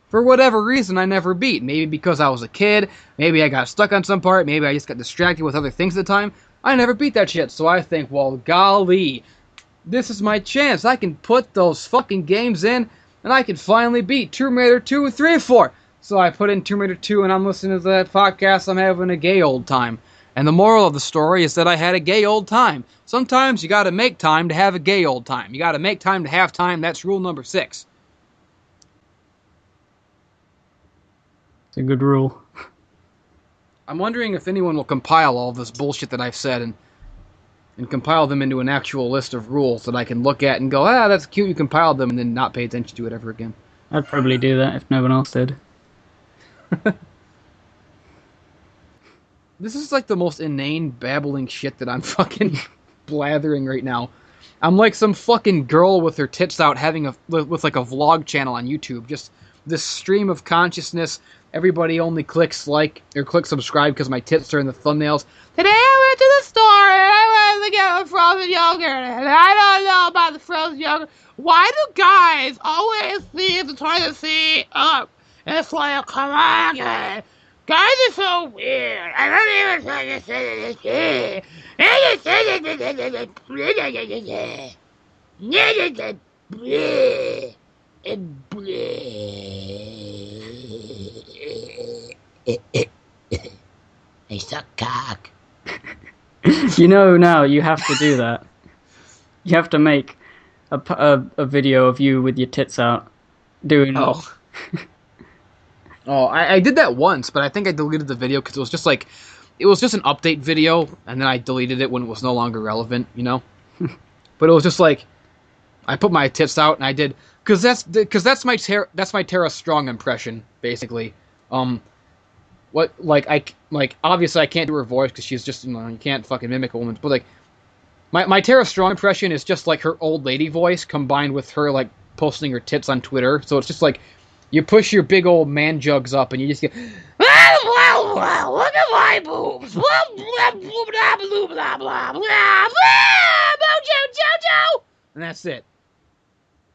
for whatever reason, I never beat. Maybe because I was a kid, maybe I got stuck on some part, maybe I just got distracted with other things at the time. I never beat that shit, so I think, well, golly, this is my chance. I can put those fucking games in, and I can finally beat Tomb Raider 2, 3, and 4. So I put in Tomb Raider 2, and I'm listening to that podcast. I'm having a gay old time. And the moral of the story is that I had a gay old time. Sometimes you gotta make time to have a gay old time. You gotta make time to have time. That's rule number 6. It's a good rule. I'm wondering if anyone will compile all this bullshit that I've said and compile them into an actual list of rules that I can look at and go, that's cute, you compiled them, and then not pay attention to it ever again. I'd probably do that if no one else did. This is like the most inane, babbling shit that I'm fucking blathering right now. I'm like some fucking girl with her tits out with like a vlog channel on YouTube. Just this stream of consciousness. Everybody only clicks like or click subscribe because my tits are in the thumbnails. Today I went to the store and I went to get a frozen yogurt and I don't know about the frozen yogurt. Why do guys always leave the toilet seat up? It's like, come on, guys. Guys are so weird. I don't even understand this. I suck cock. Now you have to do that. You have to make a video of you with your tits out doing. Oh, I did that once, but I think I deleted the video because it was just an update video, and then I deleted it when it was no longer relevant, But it was just like, I put my tits out, and I did, because that's my Tara Strong impression, basically. Obviously I can't do her voice because she's just, you can't fucking mimic a woman, but like, my Tara Strong impression is just like her old lady voice combined with her like posting her tits on Twitter, so it's just like, you push your big old man jugs up and you just get, look at my my boobs. Blah, blah, blah, blah, blah, blah, blah, blah, blah. Mojo Jojo. And that's it.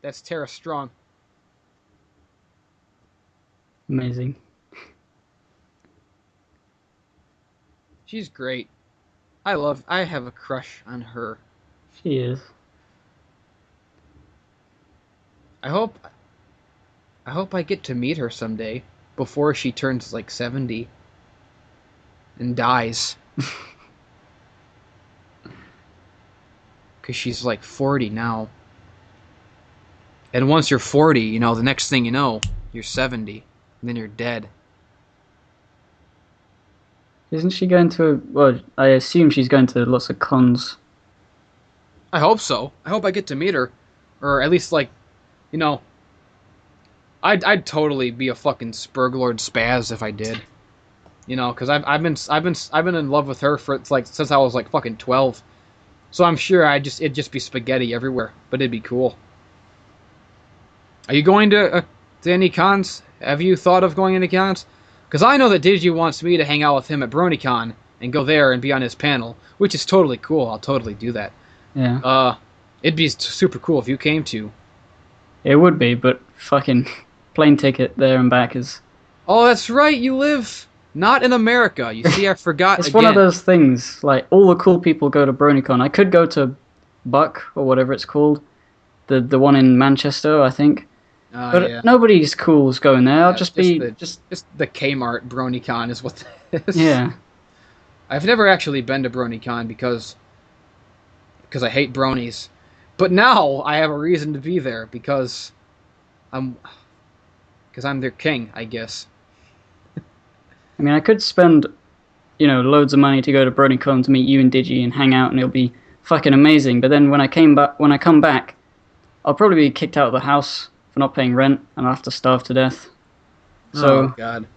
That's Tara Strong. Amazing. She's great. I have a crush on her. She is. I hope I get to meet her someday before she turns like 70 and dies. Because she's like 40 now. And once you're 40, you know, the next thing you know, you're 70. And then you're dead. Isn't she going to... Well, I assume she's going to lots of cons. I hope so. I hope I get to meet her. Or at least, like, you know... I'd totally be a fucking Spurglord spaz if I did. You know, because I've been in love with her for like since I was like fucking 12. So I'm sure it'd just be spaghetti everywhere, but it'd be cool. Are you going to any cons? Have you thought of going into cons? Because I know that Digi wants me to hang out with him at BronyCon and go there and be on his panel, which is totally cool. I'll totally do that. Yeah. It'd be super cool if you came to. It would be, but fucking plane ticket there and back is... Oh, that's right. You live not in America. You see, I forgot It's again. one of those things, like, all the cool people go to BronyCon. I could go to Buck, or whatever it's called. The one in Manchester, I think. But yeah. nobody's cool is going there. I'll Yeah, just be... just the Kmart BronyCon is what that is. Yeah. I've never actually been to BronyCon because I hate bronies. But now I have a reason to be there because I'm their king, I guess. I mean, I could spend, loads of money to go to BronyCon to meet you and Digi and hang out, and it'll be fucking amazing. But then when I come back, I'll probably be kicked out of the house for not paying rent, and I'll have to starve to death. So, Oh God.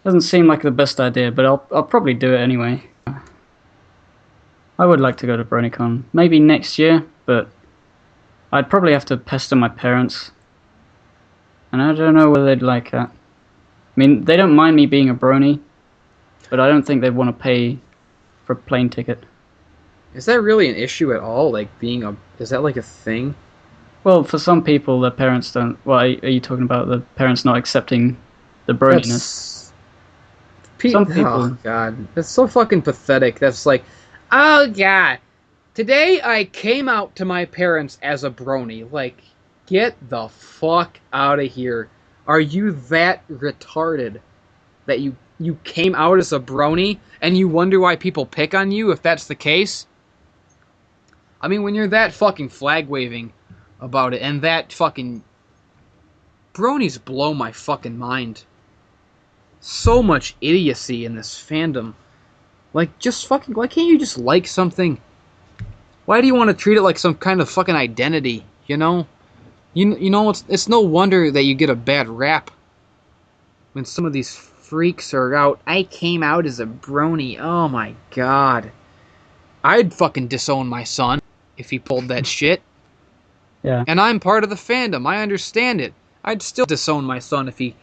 Doesn't seem like the best idea, but I'll probably do it anyway. I would like to go to BronyCon. Maybe next year, but I'd probably have to pester my parents. And I don't know whether they'd like that. I mean, they don't mind me being a brony, but I don't think they'd want to pay for a plane ticket. Is that really an issue at all? Like is that like a thing? Well, for some people, their parents don't... Well, are you talking about the parents not accepting the broniness? Some people... Oh, God. That's so fucking pathetic. That's like, oh, God. Today I came out to my parents as a brony. Like, get the fuck out of here. Are you that retarded that you came out as a brony and you wonder why people pick on you if that's the case? I mean, when you're that fucking flag-waving about it, and that fucking... Bronies blow my fucking mind. So much idiocy in this fandom. Like, just fucking... Why can't you just like something? Why do you want to treat it like some kind of fucking identity, you know? You know, it's no wonder that you get a bad rap when some of these freaks are out. I came out as a brony. Oh my God. I'd fucking disown my son if he pulled that shit. Yeah. And I'm part of the fandom. I understand it. I'd still disown my son if he...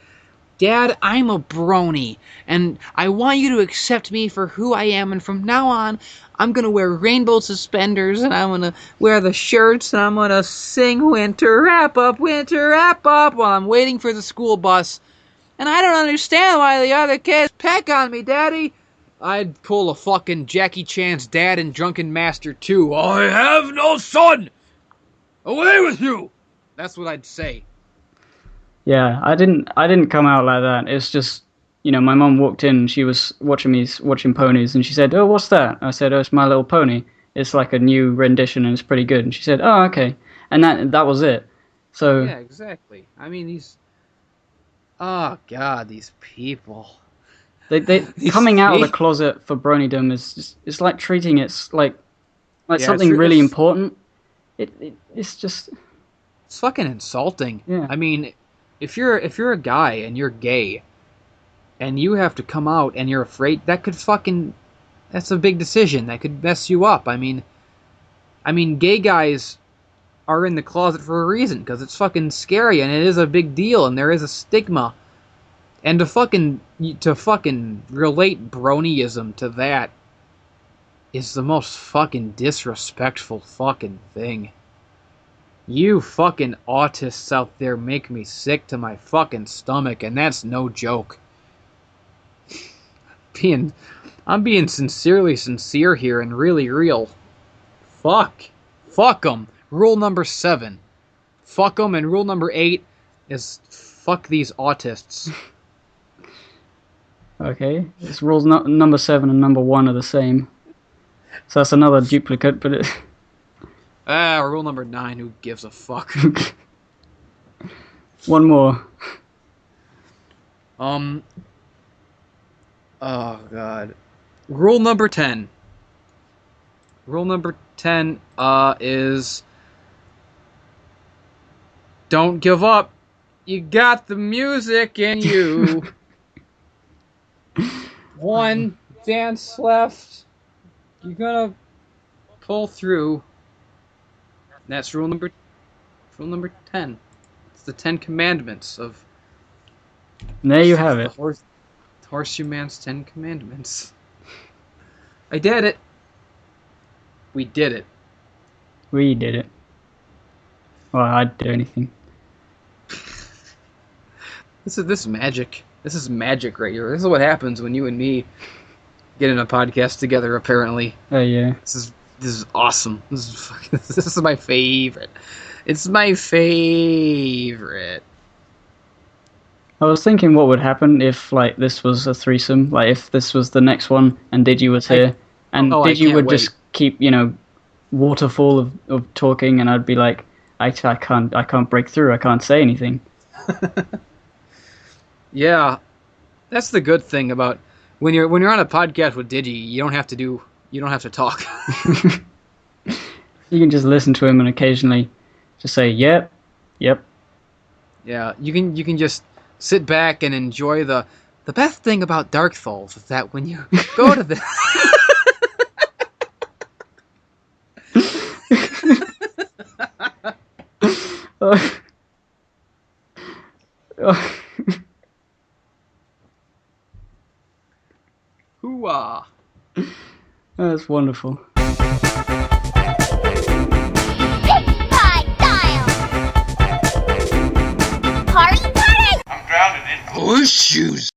Dad, I'm a brony, and I want you to accept me for who I am, and from now on, I'm going to wear rainbow suspenders, and I'm going to wear the shirts, and I'm going to sing Winter Wrap Up, while I'm waiting for the school bus. And I don't understand why the other kids peck on me, Daddy. I'd pull a fucking Jackie Chan's Dad in Drunken Master 2. I have no son! Away with you! That's what I'd say. Yeah, I didn't come out like that. It's just, my mum walked in, she was watching ponies, and she said, "Oh, what's that?" I said, "Oh, it's My Little Pony. It's like a new rendition, and it's pretty good." And she said, "Oh, okay." And that was it. So yeah, exactly. I mean, oh God, these people. They coming out of the closet for bronydom is just, it's like treating it like something really important. It's just... It's fucking insulting. Yeah. I mean, if you're a guy and you're gay, and you have to come out and you're afraid, that's a big decision. That could mess you up. I mean, gay guys are in the closet for a reason, because it's fucking scary and it is a big deal and there is a stigma. And to fucking relate bronyism to that is the most fucking disrespectful fucking thing. You fucking autists out there make me sick to my fucking stomach, and that's no joke. I'm being sincerely sincere here and really real. Fuck 'em. Rule number 7. Fuck 'em, and rule number 8 is fuck these autists. Okay, it's rules number 7 and number 1 are the same. So that's another duplicate, but it... Rule number 9, who gives a fuck? One more. Oh god. Rule number 10. Rule number 10 is don't give up. You got the music in you. One dance left. You're gonna pull through. That's rule number 10. It's the 10 commandments of. There you have it. Horseshoe Man's 10 commandments. I did it. We did it. We did it. Well, I'd do anything. This is magic. This is magic right here. This is what happens when you and me get in a podcast together. Apparently. Oh yeah. This is awesome. This is my favorite. It's my favorite. I was thinking what would happen if like this was a threesome, like if this was the next one and Digi was here, and Digi would just keep, waterfall of talking, and I'd be like, I can't break through, I can't say anything. Yeah, that's the good thing about when you're on a podcast with Digi, you don't have to talk. You can just listen to him and occasionally just say yep. Yeah, you can just sit back and enjoy the best thing about Dark Souls is that when you go to the Hoo-ah. That's wonderful. Horseshoes.